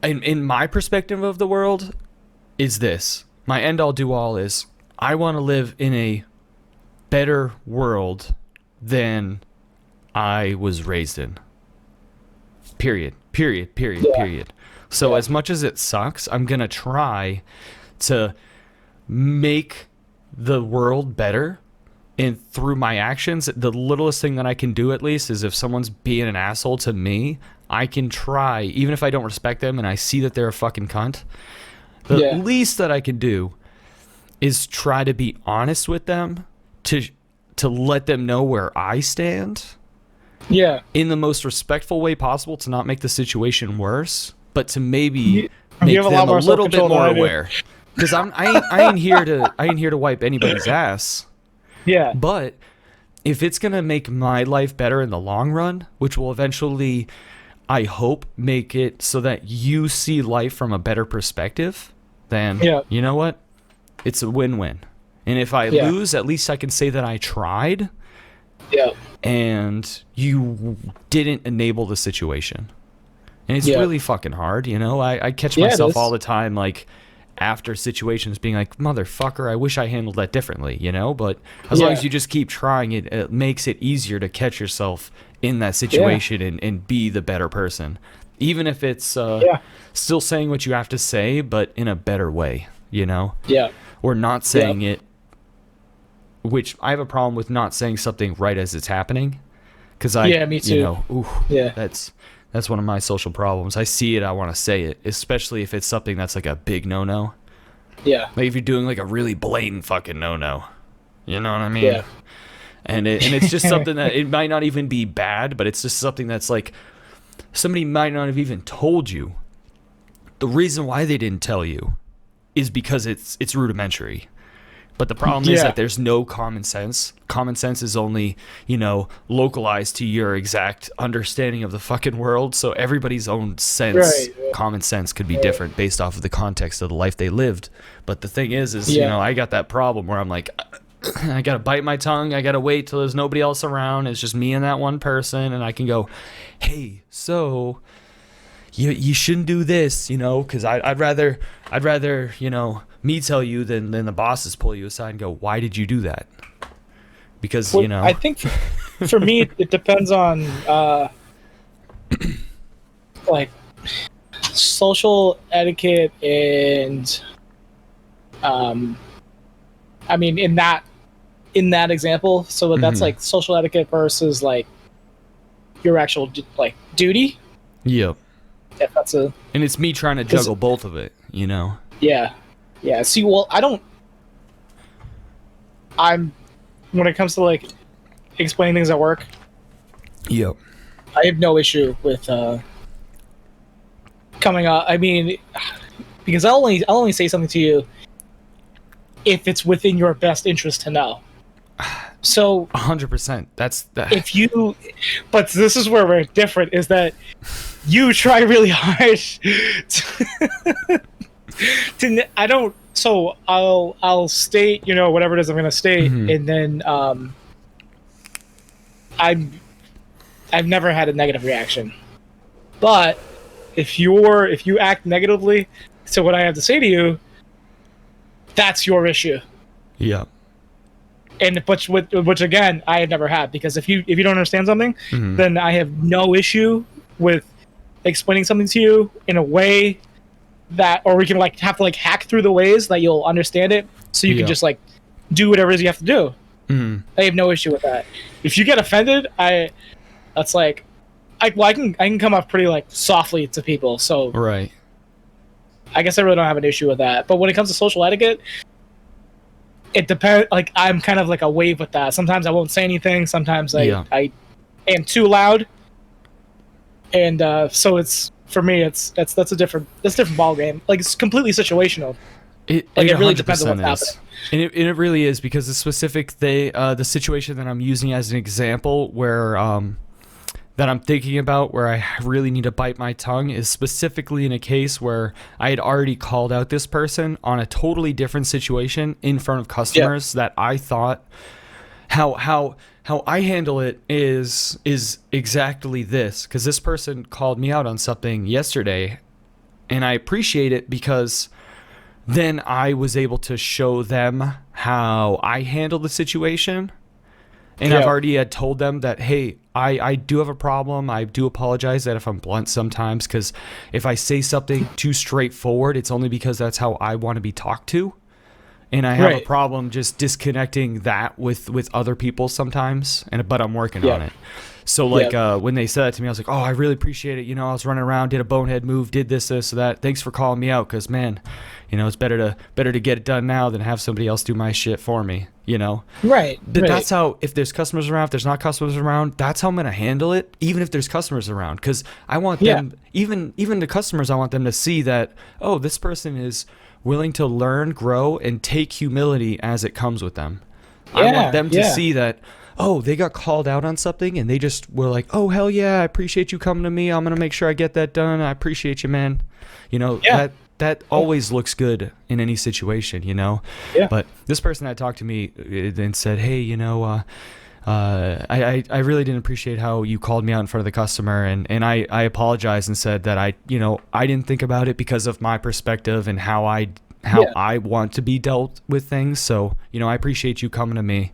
in my perspective of the world, is this. My end all do all is I want to live in a better world than I was raised in. Period. So as much as it sucks, I'm going to try to make the world better. And through my actions, the littlest thing that I can do, at least, is if someone's being an asshole to me, I can try, even if I don't respect them and I see that they're a fucking cunt, the least that I can do is try to be honest with them to let them know where I stand. Yeah. In the most respectful way possible, to not make the situation worse, but to maybe make them a little bit more aware. Because I ain't here to wipe anybody's ass. Yeah. But if it's gonna make my life better in the long run, which will eventually, I hope, make it so that you see life from a better perspective, then you know what? It's a win-win. And if I lose, at least I can say that I tried. Yeah. And you didn't enable the situation. And it's really fucking hard, you know? I catch myself all the time, like, after situations being like, motherfucker, I wish I handled that differently, you know? But as long as you just keep trying, it makes it easier to catch yourself in that situation and be the better person. Even if it's still saying what you have to say, but in a better way, you know? Yeah. Or not saying it, which I have a problem with not saying something right as it's happening. Because me too. You know, that's one of my social problems. I see it, I want to say it, especially if it's something that's like a big no-no. Yeah. Like if you're doing like a really blatant fucking no-no. You know what I mean? Yeah. And it's just something that it might not even be bad, but it's just something that's like somebody might not have even told you. The reason why they didn't tell you is because it's rudimentary. But the problem is that there's no common sense. Common sense is only, you know, localized to your exact understanding of the fucking world. So everybody's own sense, common sense, could be different based off of the context of the life they lived. But the thing is you know, I got that problem where I'm like, I gotta bite my tongue. I gotta wait till there's nobody else around. It's just me and that one person, and I can go, hey, so you shouldn't do this, you know, because I'd rather, you know, me tell you than the bosses pull you aside and go, why did you do that? Because, you know, I think for me it depends on like social etiquette and I mean in that example, so that's like social etiquette versus like your actual like duty. Yep. Yeah, that's and it's me trying to juggle both of it, you know. Yeah, see, well, when it comes to, like, explaining things at work, I have no issue with, coming up, I mean, because I'll only say something to you if it's within your best interest to know. So 100%. That's that. But this is where we're different, is that you try really hard so I'll state, you know, whatever it is I'm gonna state, and then I've never had a negative reaction. But if you act negatively to what I have to say to you, that's your issue. Yeah. And which again I have never had, because if you don't understand something, then I have no issue with explaining something to you in a way that, or we can like have to like hack through the ways that you'll understand it, so you can just like do whatever it is you have to do. I have no issue with that. If you get offended, I can come off pretty like softly to people, so right. I guess I really don't have an issue with that. But when it comes to social etiquette, it depends. Like I'm kind of like a wave with that. Sometimes I won't say anything. Sometimes I am too loud, and so it's. For me, that's a different ball game. Like it's completely situational. It really depends on what's happening. And it really is, because the specific the situation that I'm using as an example where that I'm thinking about where I really need to bite my tongue is specifically in a case where I had already called out this person on a totally different situation in front of customers that I thought how I handle it is exactly this, because this person called me out on something yesterday, and I appreciate it because then I was able to show them how I handle the situation, and I've already had told them that, hey, I do have a problem. I do apologize that if I'm blunt sometimes, because if I say something too straightforward, it's only because that's how I want to be talked to. And I have a problem just disconnecting that with other people sometimes, but I'm working on it. So like when they said that to me, I was like, oh, I really appreciate it. You know, I was running around, did a bonehead move, did this, or that. Thanks for calling me out, because man, you know, it's better to get it done now than have somebody else do my shit for me. You know, But that's how, if there's customers around, if there's not customers around, that's how I'm gonna handle it. Even if there's customers around, because I want them, even the customers, I want them to see that, oh, this person is willing to learn, grow, and take humility as it comes with them. I want them to see that, oh, they got called out on something and they just were like, oh, hell yeah, I appreciate you coming to me. I'm going to make sure I get that done. I appreciate you, man. You know, that always looks good in any situation, you know? But this person that talked to me and said, hey, you know, I really didn't appreciate how you called me out in front of the customer, and I apologized and said that I didn't think about it because of my perspective and how I want to be dealt with things. So, you know, I appreciate you coming to me.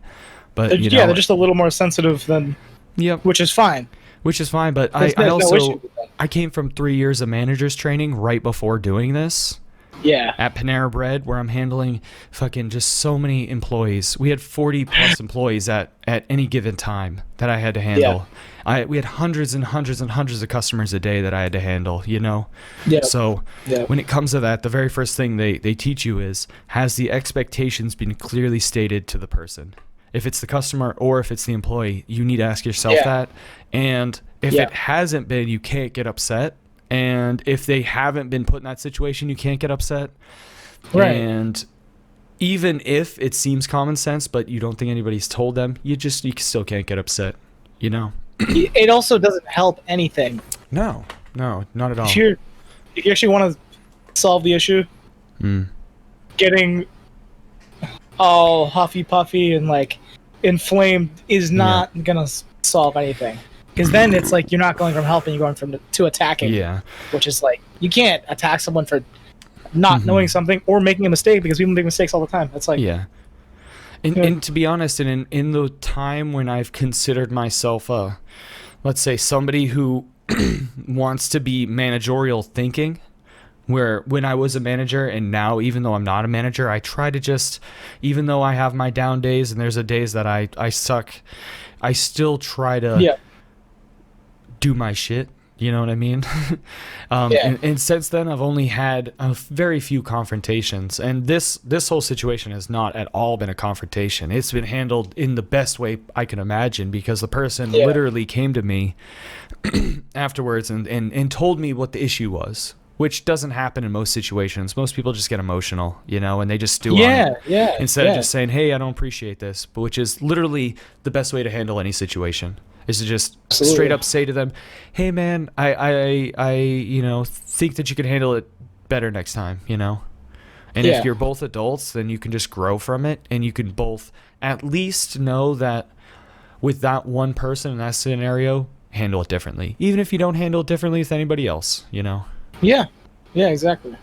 But they're just a little more sensitive than which is fine. But I also I came from 3 years of manager's training right before doing this. At Panera Bread, where I'm handling fucking just so many employees. We had 40 plus employees at any given time that I had to handle. We had hundreds and hundreds and hundreds of customers a day that I had to handle, you know? So when it comes to that, the very first thing they teach you is, has the expectations been clearly stated to the person? If it's the customer or if it's the employee, you need to ask yourself that. And if it hasn't been, you can't get upset. And if they haven't been put in that situation, you can't get upset. And even if it seems common sense, but you don't think anybody's told them, you still can't get upset, you know? It also doesn't help anything. No, not at all. If you actually want to solve the issue, getting all huffy puffy and like inflamed is not gonna solve anything. Because then it's like you're not going from helping, you're going to attacking. Which is like, you can't attack someone for not knowing something or making a mistake, because people make mistakes all the time. That's like And to be honest, and in the time when I've considered myself let's say somebody who wants to be managerial thinking, where when I was a manager and now, even though I'm not a manager, I try to just, even though I have my down days and there's days that I suck, I still try to do my shit, you know what I mean? And since then I've only had a very few confrontations, and this whole situation has not at all been a confrontation. It's been handled in the best way I can imagine, because the person literally came to me afterwards and told me what the issue was, which doesn't happen in most situations. Most people just get emotional, you know, and they just stew on it instead of just saying, hey, I don't appreciate this, but which is literally the best way to handle any situation. Is to just straight up say to them, hey man, I you know, think that you could handle it better next time, you know? And if you're both adults, then you can just grow from it, and you can both at least know that with that one person in that scenario, handle it differently. Even if you don't handle it differently with anybody else, you know? Yeah, exactly.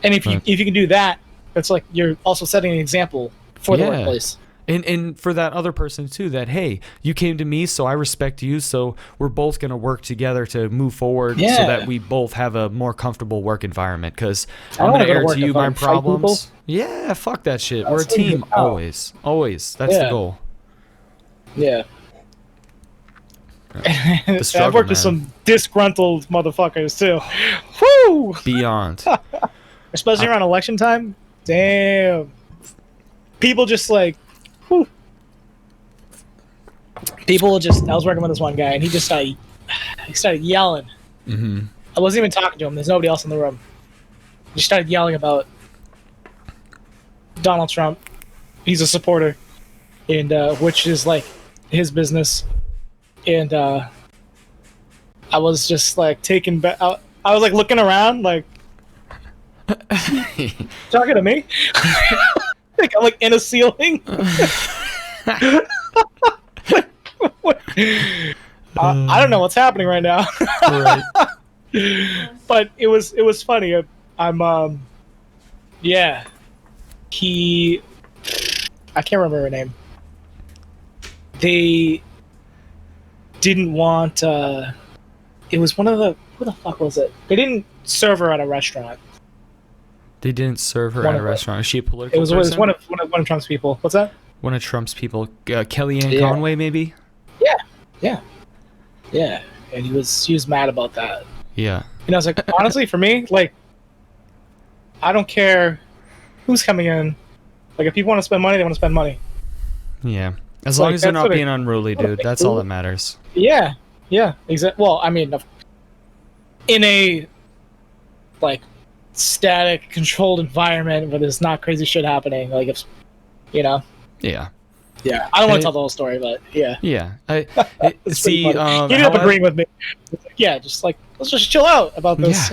And if you can do that, it's like you're also setting an example for the workplace. And for that other person too, that, hey, you came to me, so I respect you, so we're both going to work together to move forward so that we both have a more comfortable work environment, because I'm going to air to you my problems. Yeah, fuck that shit. We're a team, always. That's the goal. I've worked with some disgruntled motherfuckers too. Woo! Beyond. Especially around election time. Damn. People just like, whew. People just, I was working with this one guy, and he started yelling. I wasn't even talking to him. There's nobody else in the room. He started yelling about Donald Trump. He's a supporter, and which is like his business. And I was just like taken back. I was like looking around, like talking to me. Like I'm like in a ceiling. I don't know what's happening right now. But it was funny. I'm I can't remember her name. didn't want. It was one of the. Who the fuck was it? They didn't serve her at a restaurant. They didn't serve her at a restaurant. Is she a political person? It was one of Trump's people. What's that? One of Trump's people. Kellyanne Conway, maybe? Yeah. And he was mad about that. Yeah. And I was like, honestly, for me, like, I don't care who's coming in. Like, if people want to spend money, they want to spend money. Yeah. As long as they're not being unruly, dude. That's all that matters. Yeah, exactly. Well, I mean, in a, like, static, controlled environment where there's not crazy shit happening, like, if, Yeah. Yeah, I don't want to tell the whole story, but yeah. Yeah. See, you ended up agreeing with me. Yeah, just like, let's just chill out about this.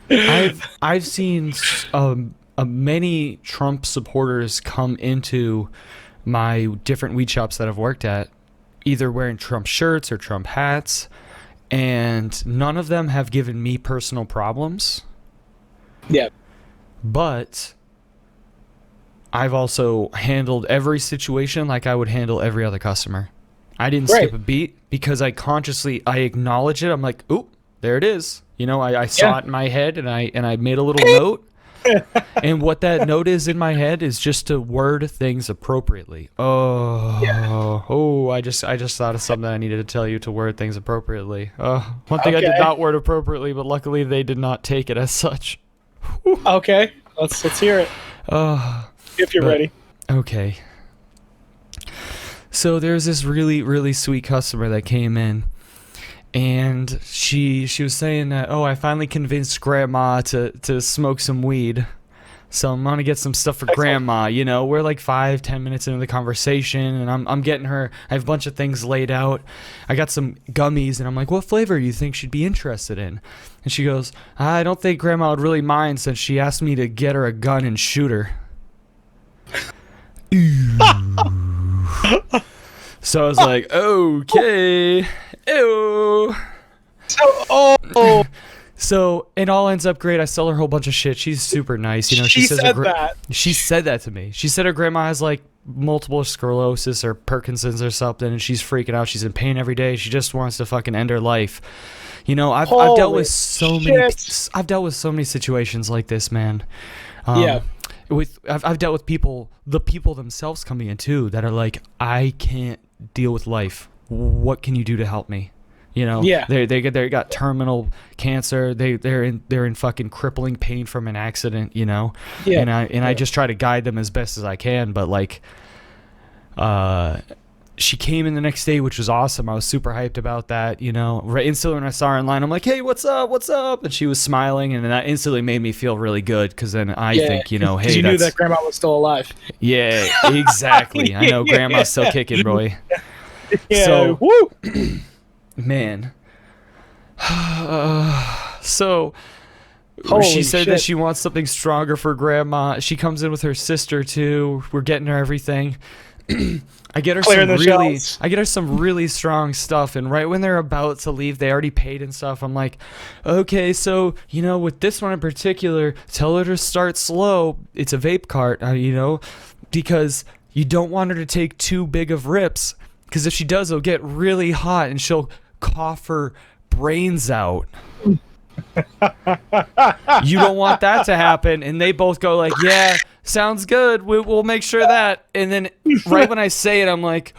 Yeah. I've seen many Trump supporters come into my different weed shops that I've worked at, either wearing Trump shirts or Trump hats, and none of them have given me personal problems. Yeah. But I've also handled every situation like I would handle every other customer. I didn't skip a beat because I acknowledge it. I'm like, oop, there it is. You know, I saw it in my head, and I made a little note. And what that note is in my head is just to word things appropriately. I just thought of something I needed to tell you to word things appropriately. One thing I did not word appropriately, but luckily they did not take it as such. Okay, let's hear it. If you're ready. Okay. So there's this really, really sweet customer that came in, and she was saying that, I finally convinced Grandma to smoke some weed. So I'm gonna get some stuff for Grandma. You know, we're like 5-10 minutes into the conversation, and I'm getting her. I have a bunch of things laid out. I got some gummies, and I'm like, what flavor do you think she'd be interested in? And she goes, I don't think Grandma would really mind, since she asked me to get her a gun and shoot her. So I was like, okay, ew. So it all ends up great. I sell her a whole bunch of shit. She's super nice. You know, she said that. She said that to me. She said her grandma has like multiple sclerosis or Parkinson's or something, and she's freaking out. She's in pain every day. She just wants to fucking end her life. You know, I've dealt with so many situations like this, man. I've dealt with the people themselves coming in too, that are like, I can't deal with life. What can you do to help me? You know, they got terminal cancer. They're in fucking crippling pain from an accident. You know, I just try to guide them as best as I can. But like, she came in the next day, which was awesome. I was super hyped about that. You know, right instantly when I saw her in line, I'm like, hey, what's up? And she was smiling, and that instantly made me feel really good, because then I think, you know, hey, you knew that Grandma was still alive. Yeah, exactly. I know Grandma's still kicking, boy. Yeah. So, woo. Man. So Holy she said shit. that she wants something stronger for Grandma. She comes in with her sister too. We're getting her everything. I get her some really strong stuff, and right when they're about to leave, they already paid and stuff. I'm like, okay, so, you know, with this one in particular, tell her to start slow. It's a vape cart, you know, because you don't want her to take too big of rips, because if she does, it'll get really hot and she'll cough her brains out. You don't want that to happen. And they both go like, yeah, sounds good, we'll make sure that. And then right when I say it, I'm like,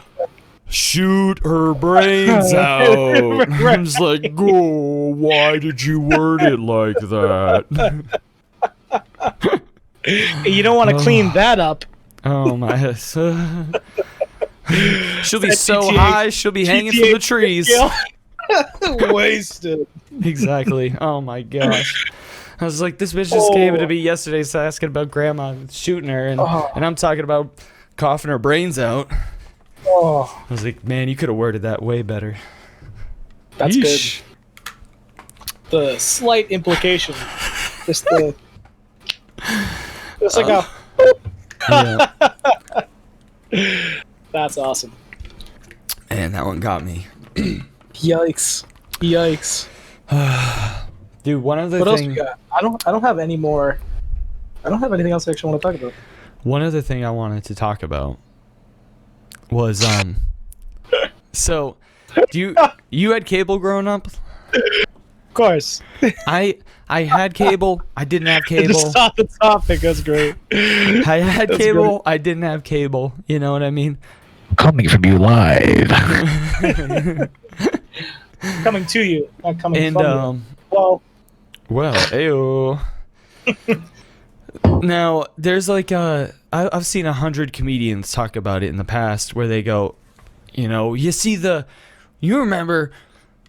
shoot her brains out. I'm just like, oh, why did you word it like that? You don't want to clean that up. Oh my. She'll be so high, she'll be hanging from the trees. Wasted. Exactly. Oh my gosh. I was like, this bitch just came to me yesterday asking about Grandma shooting her, and I'm talking about coughing her brains out. I was like, man, you could have worded that way better. That's good. The slight implication. Just like a... Yeah. That's awesome. And that one got me. Yikes. Dude, one of the what else we got? I don't have any more. I don't have anything else I actually want to talk about. One other thing I wanted to talk about was so you had cable growing up? Of course. I had cable. I didn't have I cable. just saw the topic. That's great. I had That's cable. great. I didn't have cable. You know what I mean? Coming from you live. Coming to you, not coming And from you. well, ayo. Now there's like I've seen 100 comedians talk about it in the past where they go, you know, you remember.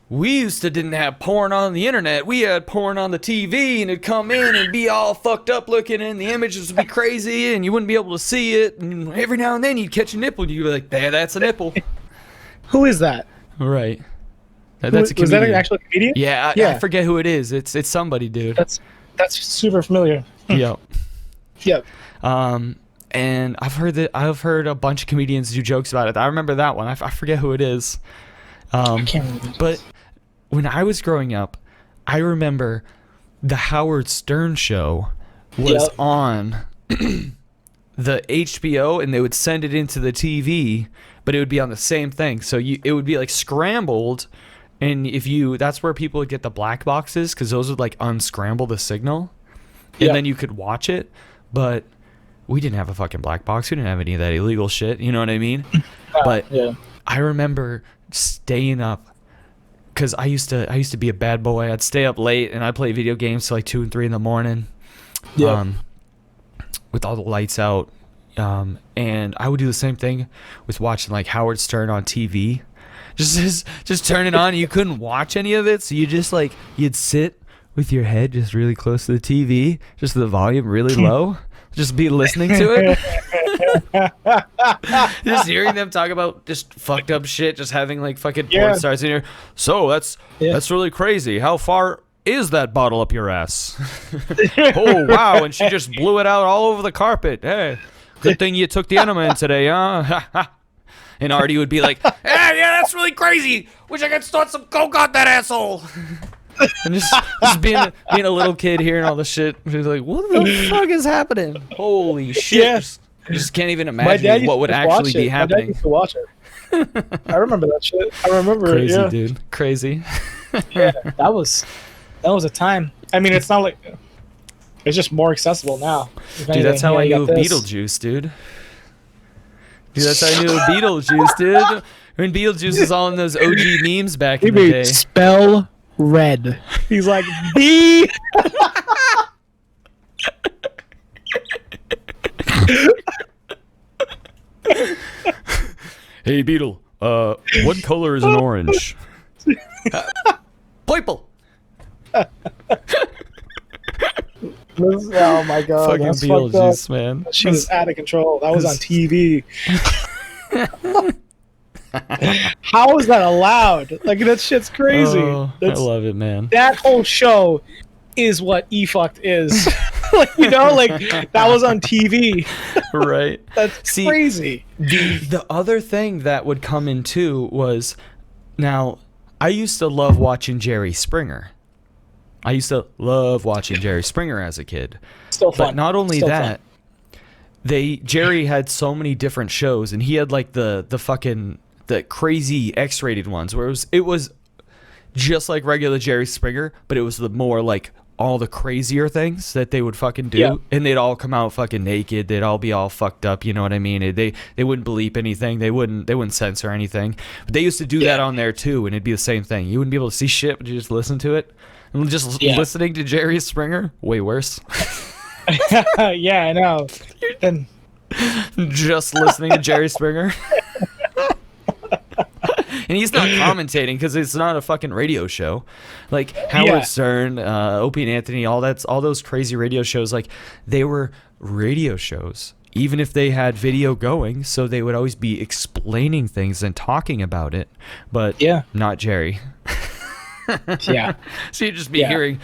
We used to didn't have porn on the internet. We had porn on the TV, and it'd come in and be all fucked up looking, and the images would be crazy, and you wouldn't be able to see it. And every now and then you'd catch a nipple, and you'd be like, "There, that's a nipple." Who is that? Right. That's a comedian. Was that an actual comedian? Yeah, I forget who it is. It's somebody, dude. That's super familiar. Yep. Yep. And I've heard a bunch of comedians do jokes about it. I remember that one. I forget who it is. I can't remember. But when I was growing up, I remember the Howard Stern show was on the HBO, and they would send it into the TV, but it would be on the same thing. So it would be like scrambled, and that's where people would get the black boxes, because those would like unscramble the signal, and then you could watch it. But we didn't have a fucking black box. We didn't have any of that illegal shit. You know what I mean? But I remember staying up. Because I used to be a bad boy. I'd stay up late and I'd play video games till like 2 and 3 in the morning, with all the lights out. And I would do the same thing with watching like Howard Stern on TV. Just turn it on. And you couldn't watch any of it, so you just like you'd sit with your head just really close to the TV, just the volume really low, just be listening to it. Just hearing them talk about just fucked up shit, just having like fucking porn stars in here. So that's really crazy. How far is that bottle up your ass? Oh wow! And she just blew it out all over the carpet. Hey, good thing you took the enema in today, huh? And Artie would be like, "Hey, yeah, that's really crazy. Wish I could start some coke on that asshole." And just being a little kid hearing all the shit, he's like, "What the fuck is happening? Holy shit!" Yes. I just can't even imagine what would actually be happening. My dad used to watch it. I remember that shit. I remember Crazy, it. Yeah. dude. Crazy. Yeah, that was a time. I mean, it's not like it's just more accessible now. Dude, that's how I knew of Beetlejuice, dude. That's how I knew of Beetlejuice, dude. When Beetlejuice was all in those OG memes back in the day. Spell red. He's like B. Hey Beetle, what color is an orange? Purple. Oh my god, fucking that's Beetlejuice, man. That shit is out of control. That was on TV. How is that allowed? Like, that shit's crazy. Oh, I love it, man. That whole show is what E-fucked is. Like, you know, like, that was on TV. Right. That's crazy. The other thing that would come in too was, now, I used to love watching Jerry Springer. I used to love watching Jerry Springer as a kid. Still fun. But not only Still that, Jerry had so many different shows, and he had like the crazy X-rated ones where it was just like regular Jerry Springer, but it was the more like all the crazier things that they would fucking do, and they'd all come out fucking naked. They'd all be all fucked up, you know what I mean? They wouldn't bleep anything. They wouldn't censor anything. But they used to do that on there too, and it'd be the same thing. You wouldn't be able to see shit, but you just listen to it. And just listening to Jerry Springer, way worse. Yeah, I know. And just listening to Jerry Springer. And he's not commentating because it's not a fucking radio show. Like Howard Stern, Opie and Anthony, all those crazy radio shows, like they were radio shows, even if they had video going, so they would always be explaining things and talking about it, but not Jerry. Yeah. So you'd just be hearing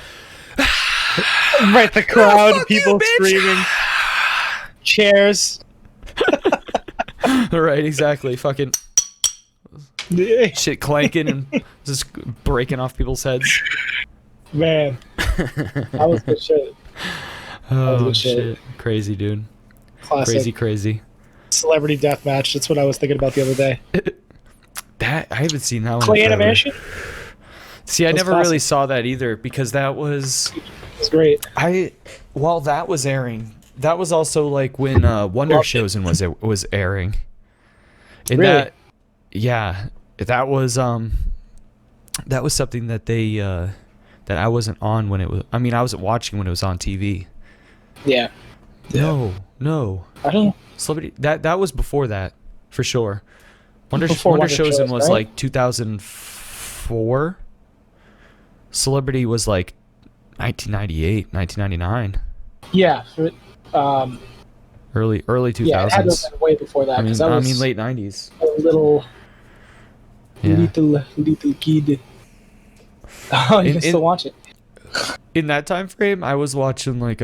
right, the crowd, people screaming, chairs. Right, exactly. Fucking shit clanking and just breaking off people's heads. Man, that was good shit. Oh shit. Crazy, dude. Classic. Crazy. Celebrity deathmatch. That's what I was thinking about the other day. That I haven't seen that one. Clay in forever. animation. See, I was never classic. really saw that either because that was It's great. while that was airing, that was also like when Wonder Loved Chosen was airing. And Really? that was something that they that I wasn't on when it was. I mean, I wasn't watching when it was on TV. Yeah. No. I don't know. Celebrity that was before that, for sure. Wonder Before Wonder Chosen Chosen, was right? like 2004. Celebrity was like 1998, 1999. Yeah. Early 2000s. Yeah, it had to have been way before that. I mean, 'cause that was late 90s. a little Yeah. little kid. Oh, you can still watch it. In that time frame, I was watching like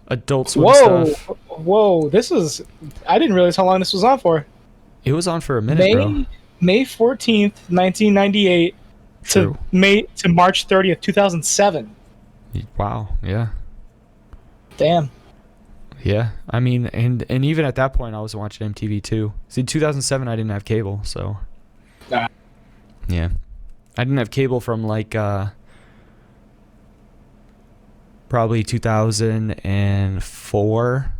Adult Swim stuff. Whoa! I didn't realize how long this was on for. It was on for a minute, bro. May 14th, 1998 True. to March 30th, 2007. Wow. Yeah. Damn. Yeah. I mean, and even at that point, I was watching MTV too. See, 2007, I didn't have cable, so. Ah. Yeah. I didn't have cable from like probably 2004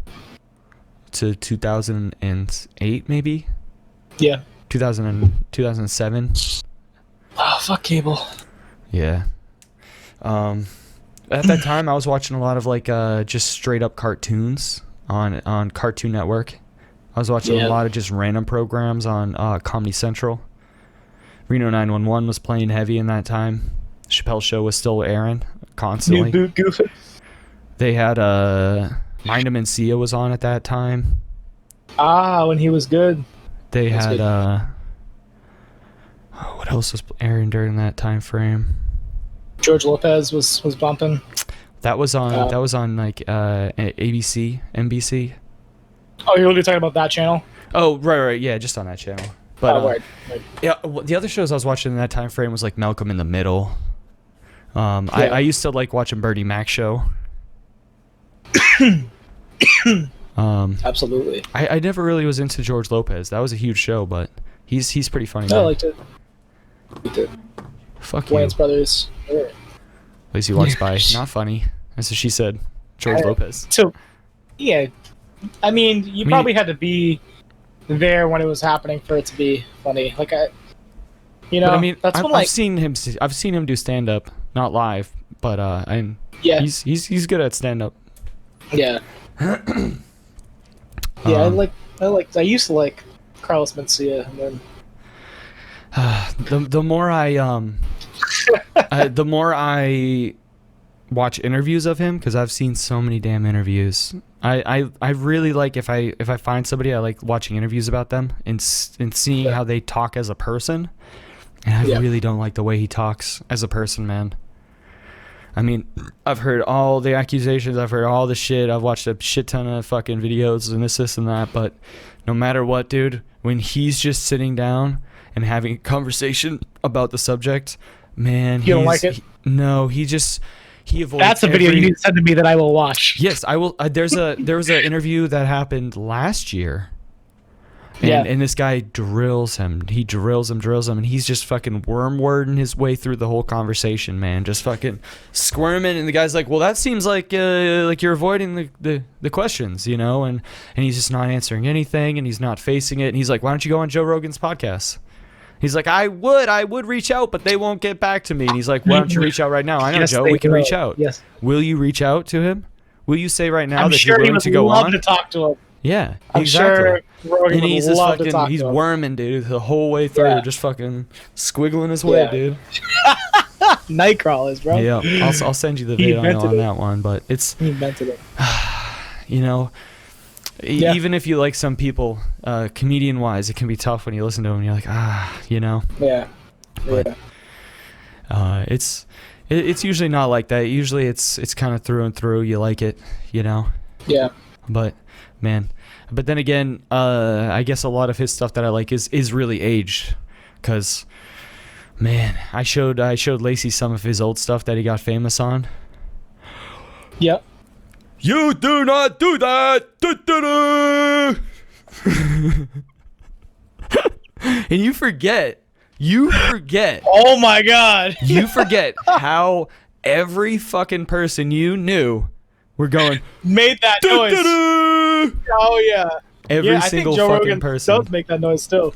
to 2008 maybe. Yeah. 2007. Oh, fuck cable. Yeah. At that time I was watching a lot of like just straight up cartoons on Cartoon Network. I was watching a lot of just random programs on Comedy Central. Reno 911 was playing heavy in that time. Chappelle's Show was still airing constantly. New Boot Goofy. They had Mind 'em and Sia was on at that time. Ah, when he was good. They That's had good. what else was airing during that time frame? George Lopez was bumping. That was on like ABC, NBC. Oh, you're literally talking about that channel? Oh, right, yeah, just on that channel. But right. yeah, the other shows I was watching in that time frame was like Malcolm in the Middle. I used to like watching Bernie Mac show. Absolutely. I never really was into George Lopez. That was a huge show, but he's pretty funny. I man. liked it. Liked it. Fuck you. Wayans Brothers. Yeah. Lazy Walks By. Not funny. That's what she said. George Lopez. So, yeah. I mean, you probably had to be there when it was happening for it to be funny. Like, that's I've seen him do stand up, not live, but he's good at stand up. Yeah. I used to like Carlos Mencia, and then the more I watch interviews of him, because I've seen so many damn interviews. I really like if I find somebody, I like watching interviews about them and seeing how they talk as a person. And I really don't like the way he talks as a person, man. I mean, I've heard all the accusations, I've heard all the shit, I've watched a shit ton of fucking videos and this and that, but no matter what, dude, when he's just sitting down and having a conversation about the subject, man, you don't like it? He avoids. That's a video you need to send to me that I will watch. Yes, I will. There was an interview that happened last year. And this guy drills him. He drills him, and he's just fucking worm-wording his way through the whole conversation, man. Just fucking squirming, and the guy's like, "Well, that seems like you're avoiding the questions, you know?" And he's just not answering anything, and he's not facing it. And he's like, "Why don't you go on Joe Rogan's podcast?" He's like, I would reach out, but they won't get back to me. And he's like, why don't you reach out right now? I know, Yes, Joe, they we can will. reach out. Yes. Will you reach out to him? Will you say right now I'm that sure you're he willing would to go love on? to talk to him. Yeah, I'm exactly. sure Rogan And would he's just love to fucking, talk he's to him. worming, dude, the whole way through, Yeah. just fucking squiggling his way, Yeah. dude. Nightcrawlers, bro. Yeah, I'll send you the He video invented on it. that one, but it's, He invented it. you know, Yeah. even if you like some people, comedian-wise, it can be tough when you listen to them and you're like, you know. Yeah. But, it's usually not like that. Usually it's kind of through and through. You like it, you know. Yeah. But man, but then again, I guess a lot of his stuff that I like is really aged, cause man, I showed Lacey some of his old stuff that he got famous on. Yep. You do not do that. Da-da-da. And you forget You forget. Oh my god. You forget how every fucking person you knew were going Made that noise. Oh yeah. Every I single think Joe fucking Rogan person. does make that noise still.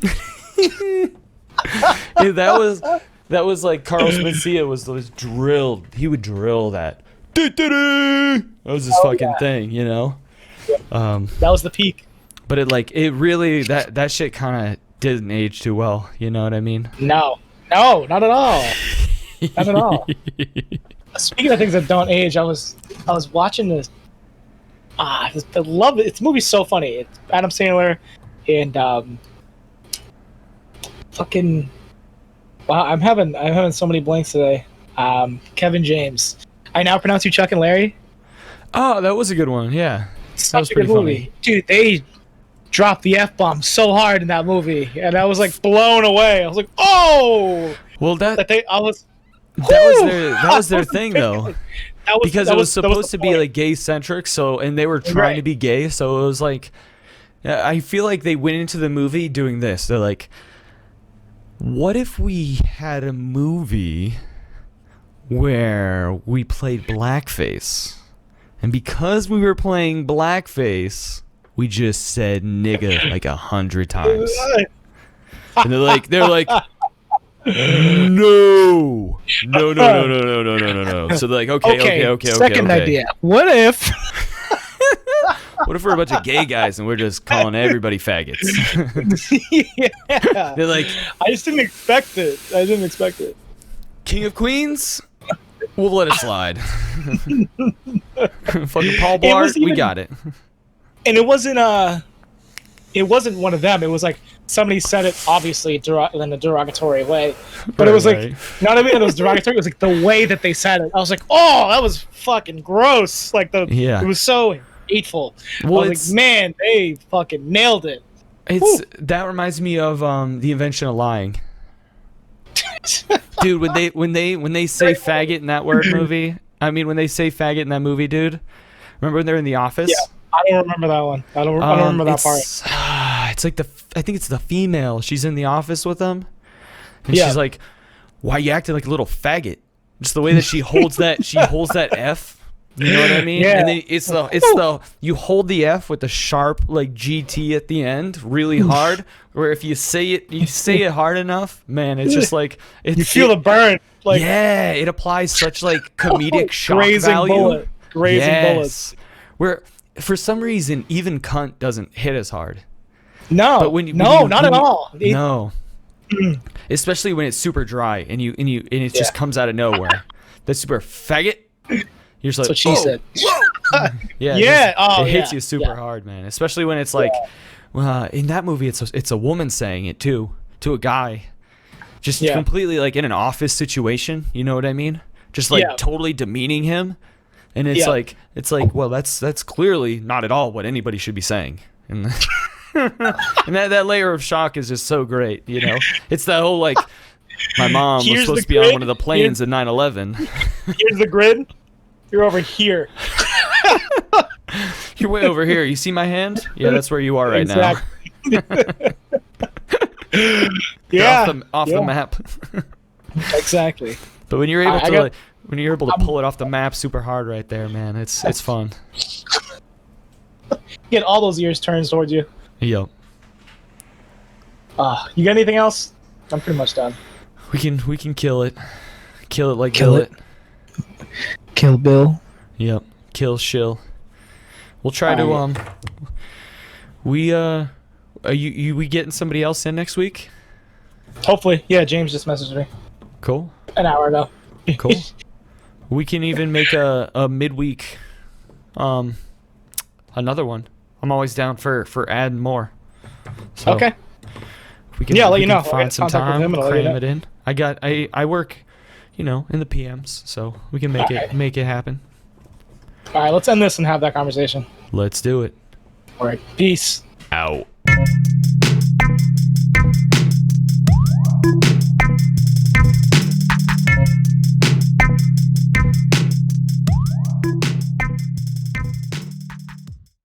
Dude, that was like Carlos Mencia was drilled. He would drill that. That was his fucking thing, you know. That was the peak. But it really that shit kind of didn't age too well. You know what I mean? No, not at all. Not at all. Speaking of things that don't age, I was watching this. I love it. It's movie's so funny. It's Adam Sandler and fucking. Wow, I'm having so many blanks today. Kevin James. I now pronounce you Chuck and Larry. Oh, that was a good one. Yeah, that Such was a good pretty movie, funny. dude. They dropped the F-bomb so hard in that movie, and I was like blown away. I was like, oh. Well, that was their thing though. Because it was supposed to be like gay centric, so and they were trying to be gay, so it was like I feel like they went into the movie doing this. They're like, what if we had a movie where we played blackface, and because we were playing blackface, we just said nigga like 100 times, and they're like. No. So they're like, okay. Second idea. What if? What if we're a bunch of gay guys and we're just calling everybody faggots? Yeah. They're like, I just didn't expect it. King of Queens? We'll let it slide. Fucking Paul Blart, we got it. And it wasn't one of them. It was like somebody said it obviously in a derogatory way, but it was like not even it was derogatory. It was like the way that they said it. I was like, oh, that was fucking gross. Like it was so hateful. Well, I was like, man, they fucking nailed it. That reminds me of the invention of lying. Dude, when they say faggot in that movie, when they say faggot in that movie, dude, remember when they're in the office? Yeah. I don't remember that one. I don't remember that part. It's like I think it's the female. She's in the office with them, and she's like, "Why are you acting like a little faggot?" Just the way that she holds that F. You know what I mean? Yeah. And then it's the you hold the F with the sharp like GT at the end really hard. Where if you say it hard enough, man, it's just like you feel the burn. Like it applies such like comedic shock grazing value. Bullets. Where for some reason even cunt doesn't hit as hard. No, but not at all. No, especially when it's super dry and it just comes out of nowhere. That super faggot. You're just like, that's what she said. It hits you super hard, man. Especially when it's like, in that movie, it's a woman saying it too to a guy, just completely like in an office situation. You know what I mean? Just like totally demeaning him, and it's like, well, that's clearly not at all what anybody should be saying. And and that layer of shock is just so great, you know. It's that whole like, my mom was supposed to be on one of the planes in 9/11. Here's the grid. You're over here. You're way over here. You see my hand? Yeah, that's where you are right now. Off the map. Exactly. But when you're able to pull it off the map super hard right there, man, it's fun. Get all those ears turned towards you. Yep. You got anything else? I'm pretty much done. We can kill it. Kill it like kill it. Kill Bill. Yep. Kill shill. We'll try to we are we getting somebody else in next week? Hopefully. Yeah, James just messaged me. Cool. An hour ago. Cool. We can even make a midweek another one. I'm always down for adding more. So okay. We can, I'll let you know. Find some time, cram it in. I work, in the PMs, so we can make it happen. All right, let's end this and have that conversation. Let's do it. All right, peace. Out.